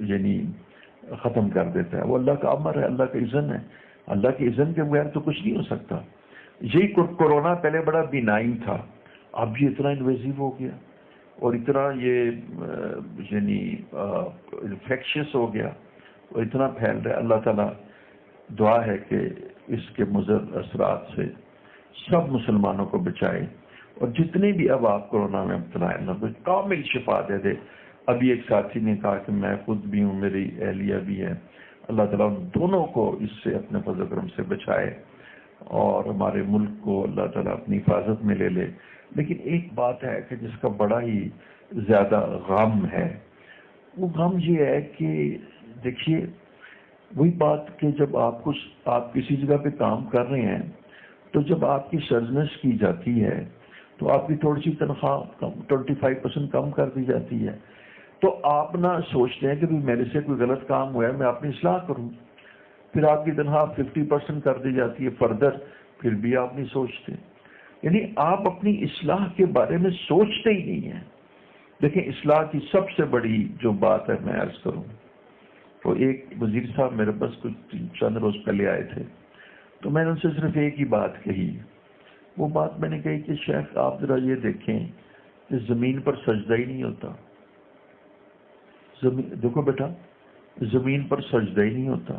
یعنی ختم کر دیتا ہے۔ وہ اللہ کا امر ہے، اللہ کا اذن ہے، اللہ کے اذن کے بغیر تو کچھ نہیں ہو سکتا۔ یہی کورونا پہلے بڑا بینائن تھا، اب یہ اتنا انویزو ہو گیا اور اتنا یہ یعنی انفیکشس ہو گیا اور اتنا پھیل رہا ہے۔ اللہ تعالیٰ دعا ہے کہ اس کے مضر اثرات سے سب مسلمانوں کو بچائے، اور جتنے بھی اب آپ کورونا میں مبتلا ہیں اللہ کو کامل شفا دے دے۔ ابھی ایک ساتھی نے کہا کہ میں خود بھی ہوں، میری اہلیہ بھی ہے، اللہ تعالیٰ ان دونوں کو اس سے اپنے فضل و کرم سے بچائے اور ہمارے ملک کو اللہ تعالیٰ اپنی حفاظت میں لے لے۔ لیکن ایک بات ہے کہ جس کا بڑا ہی زیادہ غم ہے، وہ غم یہ ہے کہ دیکھیے وہی بات کہ جب آپ کسی جگہ پہ کام کر رہے ہیں تو جب آپ کی سرزنش کی جاتی ہے تو آپ کی تھوڑی سی تنخواہ 25% کم کر دی جاتی ہے، تو آپ نہ سوچتے ہیں کہ میرے سے کوئی غلط کام ہوا ہے میں اپنی اصلاح کروں، پھر آپ کی تنخواہ 50% کر دی جاتی ہے فردر، پھر بھی آپ نہیں سوچتے، یعنی آپ اپنی اصلاح کے بارے میں سوچتے ہی نہیں ہیں۔ دیکھیں اصلاح کی سب سے بڑی جو بات ہے میں عرض کروں تو ایک وزیر صاحب میرے پاس کچھ چند روز پہلے آئے تھے، تو میں نے ان سے صرف ایک ہی بات کہی، وہ بات میں نے کہی کہ شیخ آپ ذرا یہ دیکھیں کہ زمین پر سجدہ ہی نہیں ہوتا، دیکھو بیٹا زمین پر سجدہ ہی نہیں ہوتا۔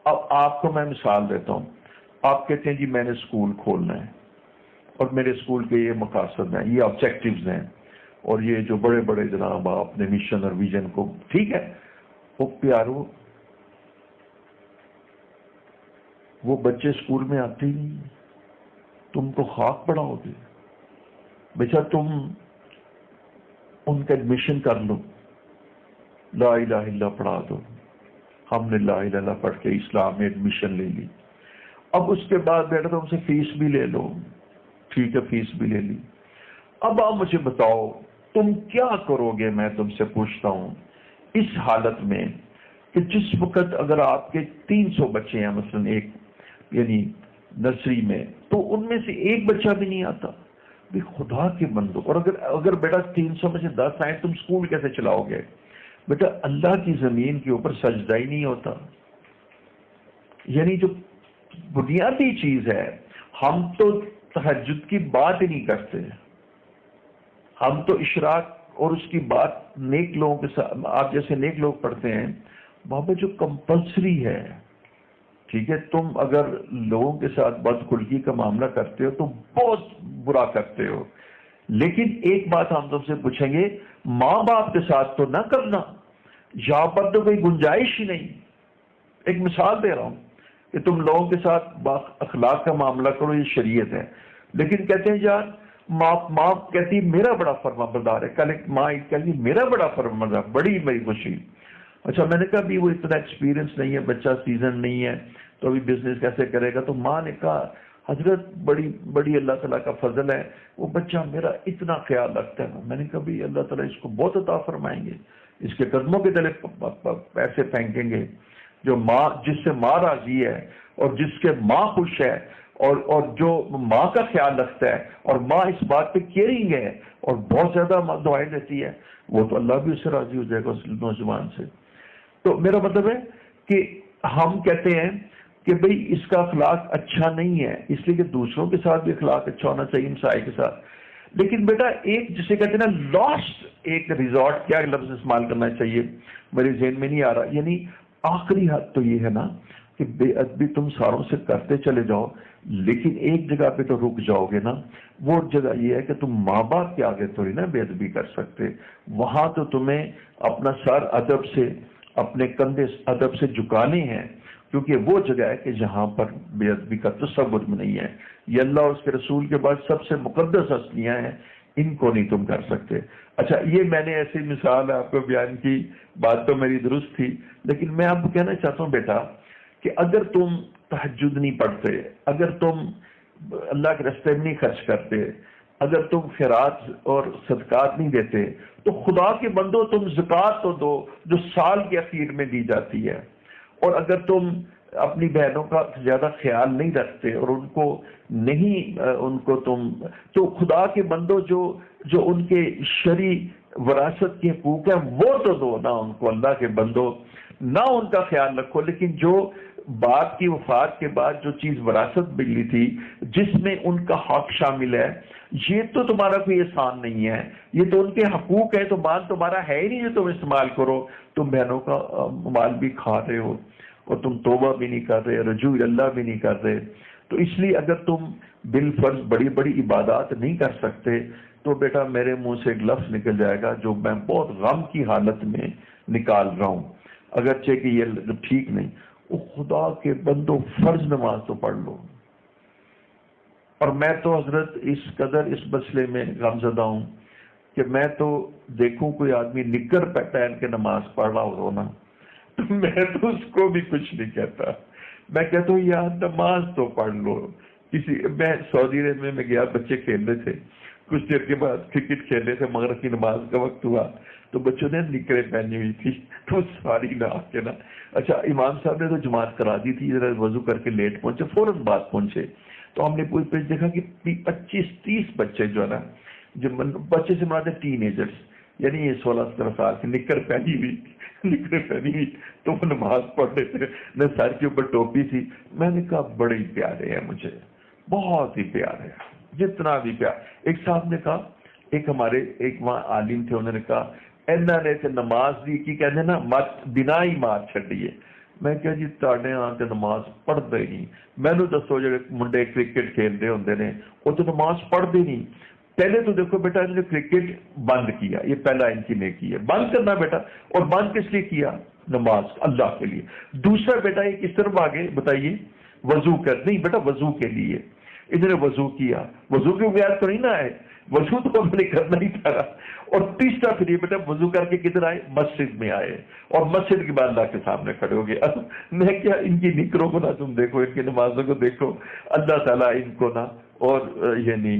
اب آپ کو میں مثال دیتا ہوں، آپ کہتے ہیں جی میں نے اسکول کھولنا ہے اور میرے اسکول کے یہ مقاصد ہیں، یہ آبجیکٹیوز ہیں، اور یہ جو بڑے بڑے جناب آپ اپنے مشن اور ویژن کو، ٹھیک ہے، وہ پیارو وہ بچے اسکول میں آتے ہی نہیں، تم کو خاک پڑھاؤ گے، بیچا تم ان کا ایڈمیشن کر لو، لا الہ الا اللہ پڑھا دو، ہم نے لا الہ الا اللہ پڑھ کے اسلام میں ایڈمیشن لے لی، اب اس کے بعد بیٹا تم سے فیس بھی لے لو، ٹھیک ہے فیس بھی لے لی، اب آپ مجھے بتاؤ تم کیا کرو گے؟ میں تم سے پوچھتا ہوں اس حالت میں کہ جس وقت اگر آپ کے 300 بچے ہیں مثلا ایک یعنی نرسری میں، تو ان میں سے ایک بچہ بھی نہیں آتا، بھی خدا کے بندو، اور اگر بیٹا 300 میں سے 10 آئے تم اسکول کیسے چلاؤ گے؟ بیٹا اللہ کی زمین کے اوپر سجدہ ہی نہیں ہوتا، یعنی جو بنیادی چیز ہے، ہم تو تہجد کی بات ہی نہیں کرتے، ہم تو اشراق اور اس کی بات نیک لوگوں کے ساتھ، آپ جیسے نیک لوگ پڑھتے ہیں بابا جو کمپلسری ہے، ٹھیک ہے، تم اگر لوگوں کے ساتھ بدخلقی کا معاملہ کرتے ہو تو بہت برا کرتے ہو، لیکن ایک بات ہم تم سے پوچھیں گے، ماں باپ کے ساتھ تو نہ کرنا، یہاں پر تو کوئی گنجائش ہی نہیں۔ ایک مثال دے رہا ہوں کہ تم لوگوں کے ساتھ اخلاق کا معاملہ کرو، یہ شریعت ہے، لیکن کہتے ہیں یار ماں کہتی میرا بڑا فرما بردار ہے، کل ایک ماں کہتی میرا بڑا فرما بردار، بڑی میری خوشی، اچھا میں نے کہا بھی وہ اتنا ایکسپیرینس نہیں ہے، بچہ سیزن نہیں ہے تو ابھی بزنس کیسے کرے گا؟ تو ماں نے کہا حضرت بڑی اللہ تعالیٰ کا فضل ہے، وہ بچہ میرا اتنا خیال رکھتا ہے۔ میں نے کہا بھی اللہ تعالیٰ اس کو بہت عطا فرمائیں گے، اس کے قدموں کے تلے پیسے پھینکیں گے، جو ماں جس سے ماں راضی ہے اور جس کے ماں خوش ہے اور جو ماں کا خیال رکھتا ہے اور ماں اس بات پہ کیئرنگ ہے اور بہت زیادہ دعائیں دیتی ہے، وہ تو اللہ بھی اس سے راضی ہو جائے گا اس نوجوان سے۔ تو میرا مطلب ہے کہ ہم کہتے ہیں کہ بھئی اس کا اخلاق اچھا نہیں ہے، اس لیے کہ دوسروں کے ساتھ بھی اخلاق اچھا ہونا چاہیے، ہمسائے کے ساتھ، لیکن بیٹا ایک جسے کہتے ہیں نا لاسٹ ایک ریزورٹ، کیا لفظ استعمال کرنا چاہیے میرے ذہن میں نہیں آ رہا، یعنی آخری حد تو یہ ہے نا، کہ بے ادبی تم ساروں سے کرتے چلے جاؤ، لیکن ایک جگہ پہ تو رک جاؤ گے نا. وہ جگہ یہ ہے کہ تم ماں باپ کے آگے تھوڑی نا بے ادبی کر سکتے. وہاں تو تمہیں اپنا سر ادب سے، اپنے کندھے ادب سے جھکانے ہیں، کیونکہ وہ جگہ ہے کہ جہاں پر بے ادبی کا تصور میں نہیں ہے. یہ اللہ اور اس کے رسول کے بعد سب سے مقدس ہستیاں ہیں، ان کو نہیں تم کر سکتے. اچھا، یہ میں نے ایسی مثال آپ کو بیان کی، بات تو میری درست تھی، لیکن میں آپ کو کہنا چاہتا ہوں بیٹا کہ اگر تم تہجد نہیں پڑھتے، اگر تم اللہ کے راستے میں نہیں خرچ کرتے، اگر تم خیرات اور صدقات نہیں دیتے، تو خدا کے بندو تم زکوٰۃ تو دو جو سال کے اخیر میں دی جاتی ہے. اور اگر تم اپنی بہنوں کا زیادہ خیال نہیں رکھتے اور ان کو نہیں ان کو تم تو خدا کے بندو جو ان کے شرعی وراثت کے حقوق ہیں وہ تو دو نا ان کو. اللہ کے بندو نہ ان کا خیال رکھو، لیکن جو باپ کی وفات کے بعد جو چیز وراثت ملی تھی جس میں ان کا حق شامل ہے، یہ تو تمہارا کوئی احسان نہیں ہے، یہ تو ان کے حقوق ہے. تو مال تمہارا ہے ہی نہیں جو تم استعمال کرو. تم بہنوں کا مال بھی کھا رہے ہو اور تم توبہ بھی نہیں کر رہے، رجوع اللہ بھی نہیں کر رہے. تو اس لیے اگر تم بالفرض بڑی بڑی عبادات نہیں کر سکتے تو بیٹا میرے منہ سے ایک لفظ نکل جائے گا جو میں بہت غم کی حالت میں نکال رہا ہوں، اگرچہ کہ یہ ٹھیک نہیں. وہ خدا کے بندوں فرض نماز تو پڑھ لو. اور میں تو حضرت اس قدر اس مسئلے میں غمزدہ ہوں کہ میں تو دیکھوں کوئی آدمی نکر پہن کے نماز پڑھ رہا ہو نا تو میں تو اس کو بھی کچھ نہیں کہتا. میں کہتا ہوں یار نماز تو پڑھ لو. میں سعودی عرب میں گیا، بچے کھیل رہے تھے، کچھ دیر کے بعد کرکٹ کھیل رہے تھے، مغرب کی نماز کا وقت ہوا تو بچوں نے نکریں پہنی ہوئی تھی تو ساری نہ آ کے نا. اچھا، امام صاحب نے تو جماعت کرا دی تھی، ذرا وضو کر کے لیٹ پہنچے، فوراً بعد پہنچے. تو ہم نے پوری پیج دیکھا کہ 25-30 بچے جو ہے نا، جو بچے سے مراد ٹین ایجرس، یعنی یہ 16-17 سال کی نکر پہنی ہوئی تو وہ نماز پڑھ رہے تھے، نہ سر کے اوپر ٹوپی تھی. میں نے کہا بڑے ہی پیارے ہیں، مجھے بہت ہی پیارے ہیں، جتنا بھی پیار. ایک صاحب نے کہا، ایک ہمارے ایک وہاں عالم تھے، انہوں نے کہا اینا نے تے نماز دی کی کہنے نا مت بنا ہی مار چھڈیے. میں کہا جی تاڑے ہاں تے نماز پڑھتے ہی نہیں. مینوں دسو جڑے منڈے کرکٹ کھیلتے ہوندے نے وہ تو نماز پڑھتے نہیں. پہلے تو دیکھو بیٹا انہوں نے کرکٹ بند کیا، یہ پہلا ان کی نیکی ہے بند کرنا بیٹا. اور بند کس لیے کیا؟ نماز اللہ کے لیے. دوسرا بیٹا یہ کس طرف آگے بتائیے؟ وضو کر نہیں بیٹا، وضو کے لیے انہوں نے وضو کیا. وضو کے بغیر تو نہیں نہ آئے، وضو تو ہم نے کرنا ہی تھا. اور تیسرا پھر یہ بیٹا وضو کر کے کدھر آئے؟ مسجد میں آئے، اور مسجد کے بعد اللہ کے سامنے کھڑے ہو گئے. میں کیا ان کی نکروں کو نہ تم دیکھو، ان کی نمازوں کو دیکھو، اللہ تعالیٰ ان کو نہ اور یعنی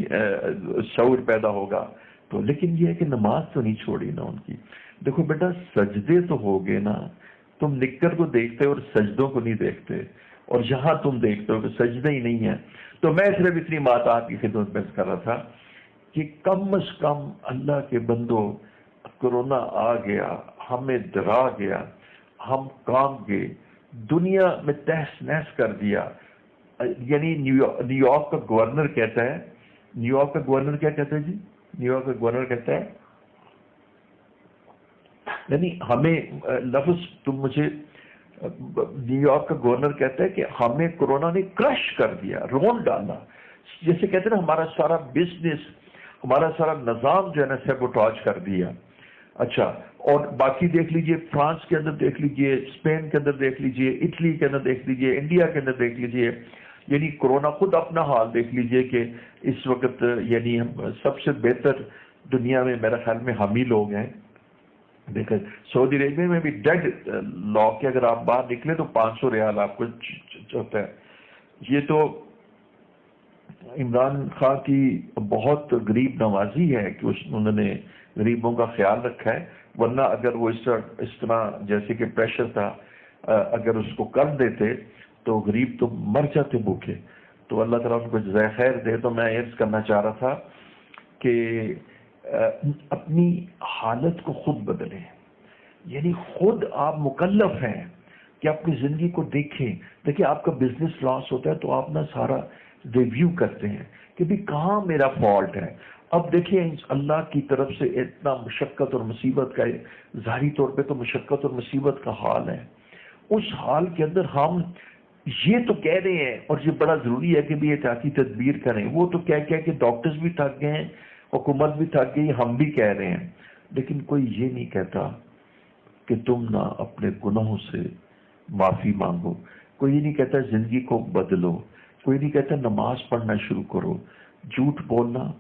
شعور پیدا ہوگا. تو لیکن یہ ہے کہ نماز تو نہیں چھوڑی نا ان کی. دیکھو بیٹا سجدے تو ہو گئے نا، تم نکر کو دیکھتے اور سجدوں کو نہیں دیکھتے، اور یہاں تم دیکھتے ہو کہ سجدے ہی نہیں ہیں. تو میں صرف اتنی بات آپ کی خدمت میں کر رہا تھا کہ کم از کم اللہ کے بندو، کورونا آ گیا، ہمیں ڈرا گیا، ہم کام گئے، دنیا میں تہس نہس کر دیا. یعنی نیو یارک کا گورنر کہتا ہے، نیو یارک کا گورنر کیا کہتا ہے جی؟ نیو یارک کا گورنر کہتا ہے یعنی ہمیں لفظ تم مجھے، نیو یارک کا گورنر کہتا ہے کہ ہمیں کورونا نے کرش کر دیا، رون ڈالا. جیسے کہتے ہیں نا ہمارا سارا بزنس، ہمارا سارا نظام جو ہے نا سیبوٹاج کر دیا. اچھا، اور باقی دیکھ لیجئے، فرانس کے اندر دیکھ لیجئے، اسپین کے اندر دیکھ لیجئے، اٹلی کے اندر دیکھ لیجئے، انڈیا کے اندر دیکھ لیجئے. یعنی کورونا خود اپنا حال دیکھ لیجئے کہ اس وقت یعنی سب سے بہتر دنیا میں میرا خیال میں ہم ہی لوگ ہیں. دیکھیں سعودی عربیہ میں بھی ڈیڈ لا کے اگر آپ باہر نکلے تو 500 ریال آپ کو ہوتا ہے. یہ تو عمران خان کی بہت غریب نوازی ہے کہ انہوں نے غریبوں کا خیال رکھا ہے. ورنہ اگر وہ اس طرح جیسے کہ پریشر تھا، اگر اس کو کر دیتے تو غریب تو مر جاتے بھوکے. تو اللہ تعالیٰ ان کو جزائے خیر دے. تو میں عرض کرنا چاہ رہا تھا کہ اپنی حالت کو خود بدلیں، یعنی خود آپ مکلف ہیں کہ اپنی زندگی کو دیکھیں. دیکھیں آپ کا بزنس لاس ہوتا ہے تو آپ نا سارا ریویو کرتے ہیں کہ بھی کہاں میرا فالٹ ہے. اب دیکھیں اللہ کی طرف سے اتنا مشقت اور مصیبت کا، ظاہری طور پہ تو مشقت اور مصیبت کا حال ہے، اس حال کے اندر ہم یہ تو کہہ رہے ہیں، اور یہ بڑا ضروری ہے کہ بھی احتیاطی تدبیر کریں، وہ تو کہہ کہ ڈاکٹرز بھی تھک گئے ہیں، حکومت بھی تھک گئی، ہم بھی کہہ رہے ہیں، لیکن کوئی یہ نہیں کہتا کہ تم نہ اپنے گناہوں سے معافی مانگو، کوئی یہ نہیں کہتا زندگی کو بدلو، کوئی نہیں کہتا نماز پڑھنا شروع کرو، جھوٹ بولنا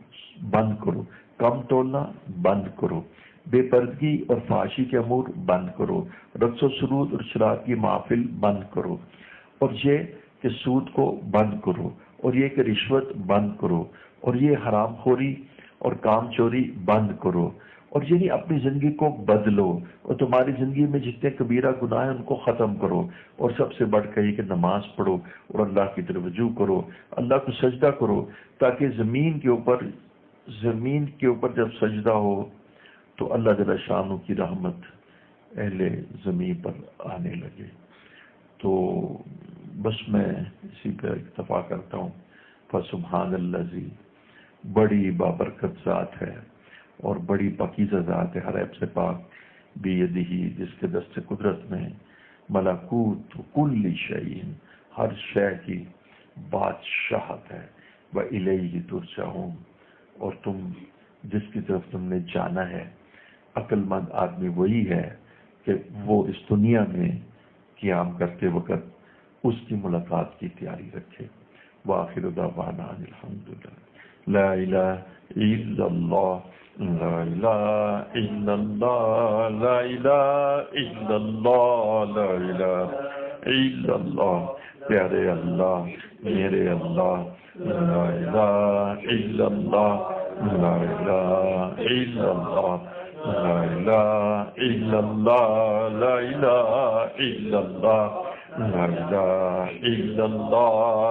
بند کرو، کم تولنا بند کرو، بے پردگی اور فحاشی کے امور بند کرو، رقص و سرود اور شراب کی محافل بند کرو، اور یہ کہ سود کو بند کرو، اور یہ کہ رشوت بند کرو، اور یہ حرام خوری اور کام چوری بند کرو، اور یعنی اپنی زندگی کو بدلو، اور تمہاری زندگی میں جتنے کبیرہ گناہ ہیں ان کو ختم کرو، اور سب سے بڑھ کر یہ کہ نماز پڑھو اور اللہ کی طرف رجوع کرو، اللہ کو سجدہ کرو، تاکہ زمین کے اوپر جب سجدہ ہو تو اللہ جل شانہ کی رحمت اہل زمین پر آنے لگے۔ تو بس میں اسی پہ اکتفا کرتا ہوں۔ فسبحان الذی، بڑی بابرکت ذات ہے اور بڑی پاکیزہ ذات ہے، ہر عیب سے پاک، بیدہ، جس کے دست قدرت میں ملکوت کل شیء، ہر شے کی بادشاہت ہے، وإلیہ ترجعون، اور تم جس کی طرف تم نے جانا ہے، عقل مند آدمی وہی ہے کہ وہ اس دنیا میں قیام کرتے وقت اس کی ملاقات کی تیاری رکھے۔ وآخر دعوانا ان الحمدللہ، لا الہ الا اللہ، لا الہ الا اللہ، لا الہ الا اللہ، لا الہ الا اللہ، پیارے اللہ میرے اللہ، لا الہ الا اللہ، لا الہ الا اللہ، لا الہ الا اللہ، لا الہ الا اللہ، لا الہ الا اللہ،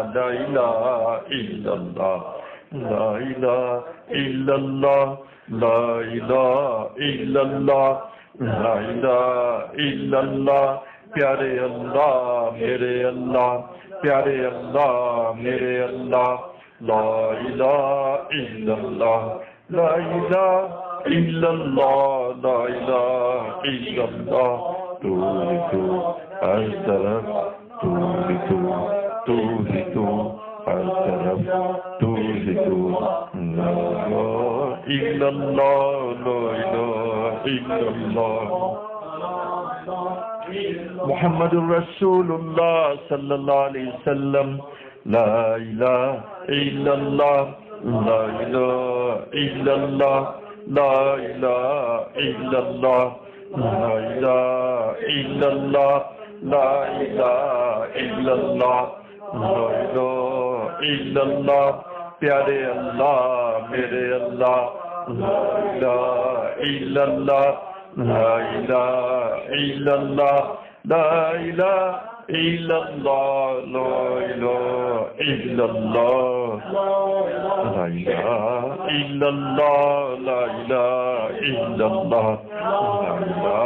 لا الہ الا اللہ، لا الہ الا اللہ، لا الہ الا اللہ، لا الہ الا اللہ، پیارے اللہ میرے اللہ، پیارے اللہ میرے اللہ، لا الہ الا اللہ، لا الہ الا اللہ، لا الہ الا اللہ، تو ہر طرف، تو ہی تو ہر طرف، تو ہی تو، لا الہ الا اللہ، لا الہ الا اللہ، محمد رسول اللہ صلی اللہ علیہ وسلم، لا الہ الا اللہ، لا الہ الا اللہ، لا الہ الا اللہ، لا الہ الا اللہ، لا الہ الا اللہ، لا الہ الا اللہ، پیارے اللہ میرے اللہ، لا الہ الا اللہ، لا الہ الا اللہ، لا الہ الا اللہ، لا الہ الا اللہ، لا الہ الا اللہ، لا الہ الا اللہ، لا الہ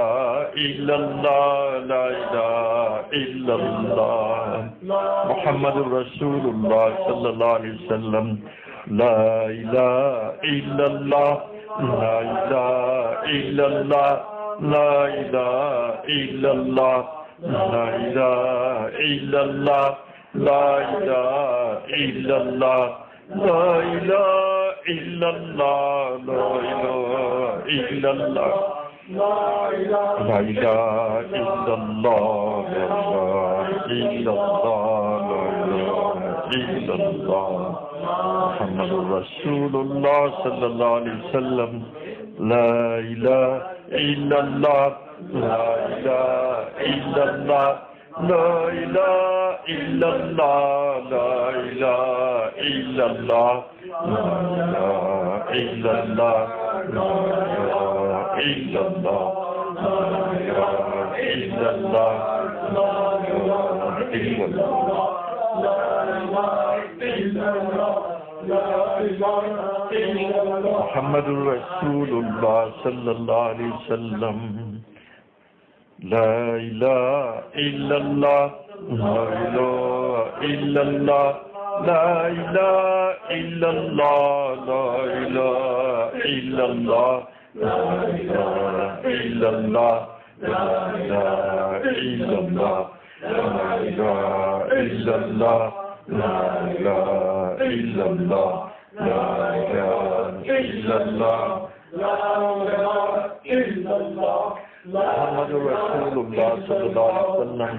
الا اللہ، لا الہ الا اللہ، محمد رسول اللہ صلی اللہ علیہ وسلم، لا الہ الا اللہ، لا الہ الا اللہ، لا الہ الا اللہ، لا الہ الا اللہ، لا الہ الا اللہ، لا الہ الا اللہ، لا الہ الا اللہ، لا الہ الا اللہ، لا الہ الا اللہ، لا الہ الا اللہ، محمد رسول اللہ صلی اللہ علیہ وسلم، لا الہ الا اللہ، لا الہ الا اللہ، لا الہ الا اللہ، لا الہ الا اللہ، لا الہ الا اللہ، لا الہ الا اللہ، لا الہ الا اللہ، لا الہ الا اللہ، محمد رسول اللہ صلی اللہ علیہ وسلم، لا الہ الا اللہ، لا الہ الا اللہ، لا الہ الا اللہ، لا الہ الا اللہ، لا الہ الا اللہ، لا الہ الا اللہ، لا إله إلا الله لا إله إلا الله لا إله إلا الله لا إله إلا الله محمد رسول الله صلى الله عليه وسلم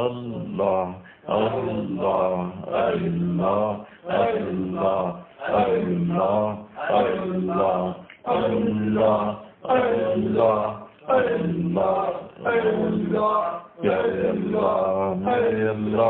الله الله الله الله الله الله الله الله الله الله يا الله يا الله يا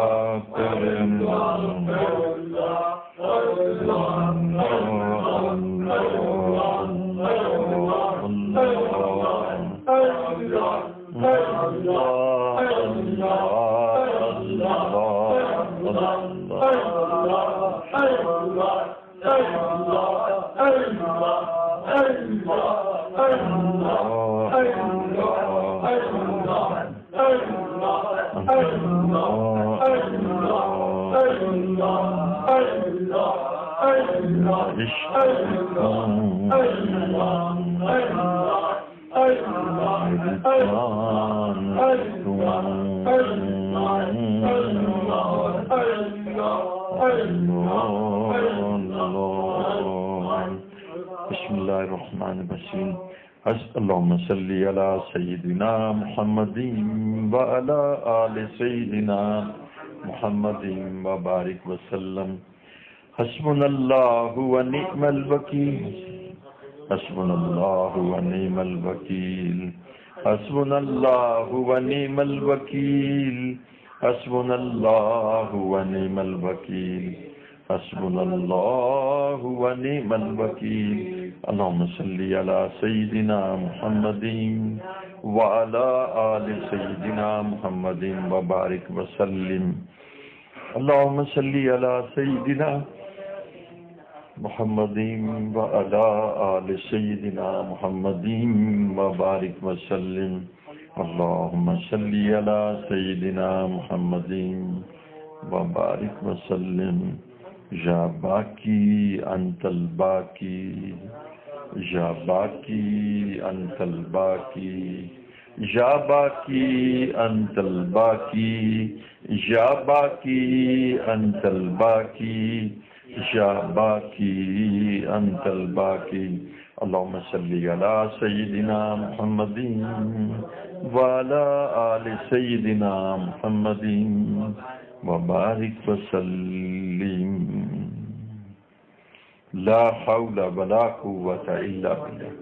بسم الله الرحمن الرحيم اللهم صل على سيدنا محمد وعلى آل سيدنا محمد وبارك وسلم حسبنا الله ونعم الوكيل حسبنا الله ونعم الوكيل حسبنا الله ونعم الوكيل حسبنا الله ونعم الوكيل حسبنا الله ونعم الوكيل اللهم صل على سيدنا محمد وعلى آل سيدنا محمد وبارك وسلم اللهم صل على سيدنا محمد وعلى آل سيدنا محمد وبارك وسلم اللهم صل على سيدنا محمد وبارك وسلم یا باقی انت الباقی یا باقی انت الباقی یا باقی انت الباقی یا باقی انت الباقی یا باقی انت الباقی اللهم صل على سيدنا محمد وعلى آل سيدنا محمد وبارك وسلم لا حول ولا قوة إلا بالله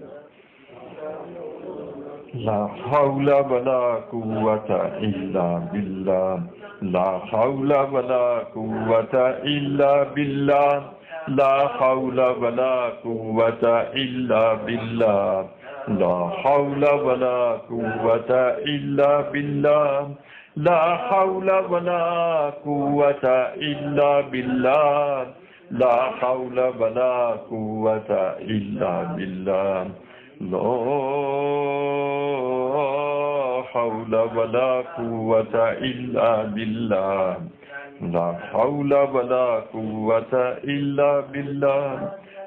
لا حول ولا قوة إلا بالله لا حول ولا قوة إلا بالله لا حول ولا قوة إلا بالله لا حول ولا قوة إلا بالله لا حول ولا قوة إلا بالله لا حول ولا قوة إلا بالله لا حول ولا قوة إلا بالله لا حول ولا قوة إلا بالله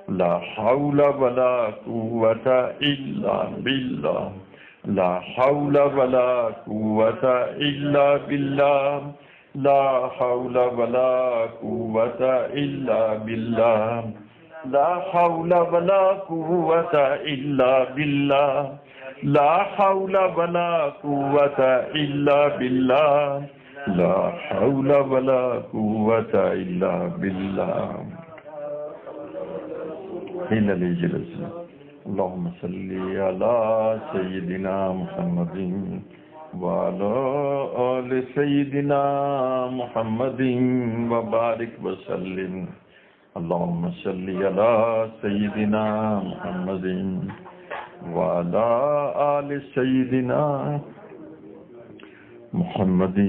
لا حول ولا قوة إلا بالله لا حول ولا قوة إلا بالله لا حول ولا قوة إلا بالله لا حول ولا قوة إلا بالله لا حول ولا قوة إلا بالله لا حول ولا قوة إلا بالله حين الجلس اللهم صل على سيدنا محمد وعلى آل سيدنا محمد وبارك وسلم اللهم صل على سيدنا محمد وعلى آل سيدنا محمد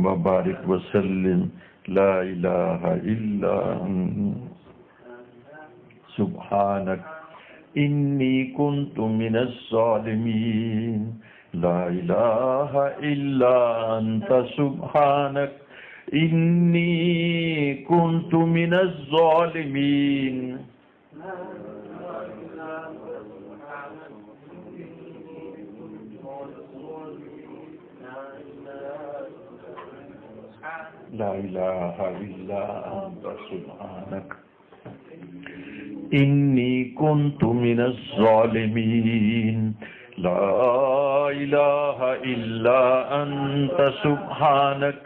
وبارك وسلم لا إله إلا أنت سبحانك إني كنت من الظالمين لا إله إلا أنت سبحانك إني كنت من الظالمين لا إله إلا أنت سبحانك إني كنت من الظالمين لا إله إلا أنت سبحانك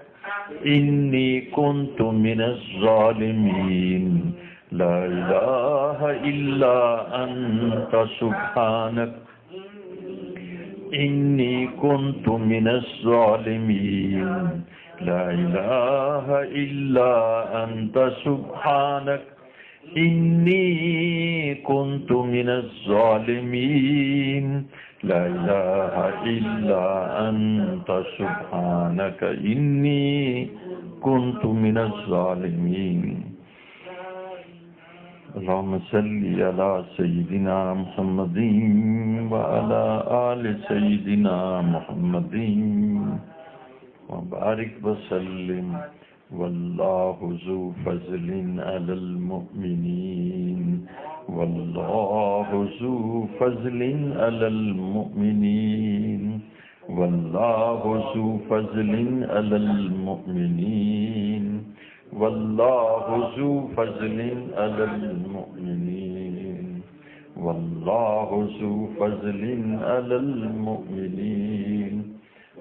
إني كنت من الظالمين لا إله إلا أنت سبحانك إني كنت من الظالمين لا إله إلا أنت سبحانك إني كنت من الظالمين لا إله إلا أنت سبحانك إني كنت من الظالمين اللهم صل على سيدنا محمد وعلى آل سيدنا محمد وبارك وسلم والله ذو فضل على المؤمنين والله ذو فضل على المؤمنين والله ذو فضل على المؤمنين والله ذو فضل على المؤمنين والله ذو فضل على المؤمنين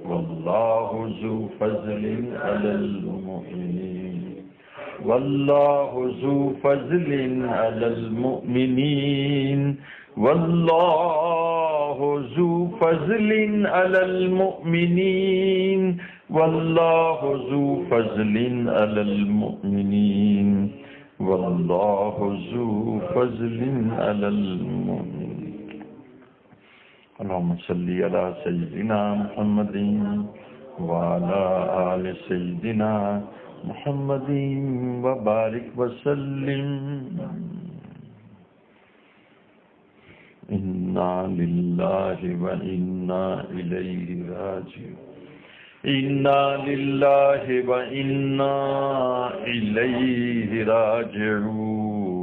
والله ذو فضل على المؤمنين والله ذو فضل على المؤمنين والله ذو فضل على المؤمنين والله ذو فضل على المؤمنين والله ذو فضل على المؤمنين اللهم صل على سيدنا محمد وعلى آل سيدنا محمد وبارك وسلم إنا لله وإنا إليه راجعون إنا لله وإنا إليه راجعون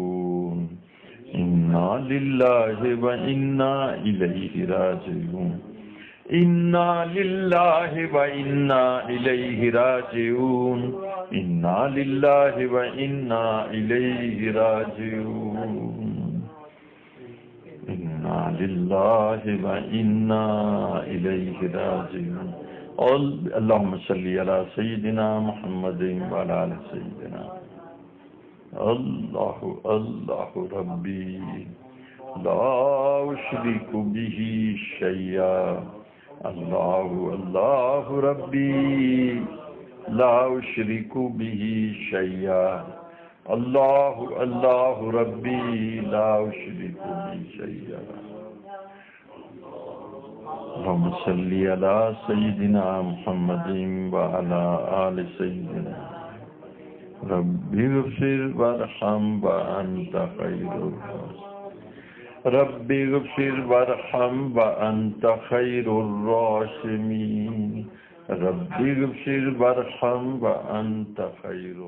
إنا لله وإنا إليه راجعون إنا لله وإنا إليه راجعون إنا لله وإنا إليه راجعون إنا لله وإنا إليه راجعون اللهم صل على سيدنا محمد وعلى آل سيدنا الله الله ربي لا أشرك به شيئا الله الله ربي لا أشرك به شيئا الله الله ربي لا أشرك به شيئا اللهم صل على سيدنا محمد وعلى آل سيدنا رب اغفر وارحم وأنت خير الراحمين رب اغفر وارحم وأنت خير الراحمين رب اغفر وارحم وأنت خير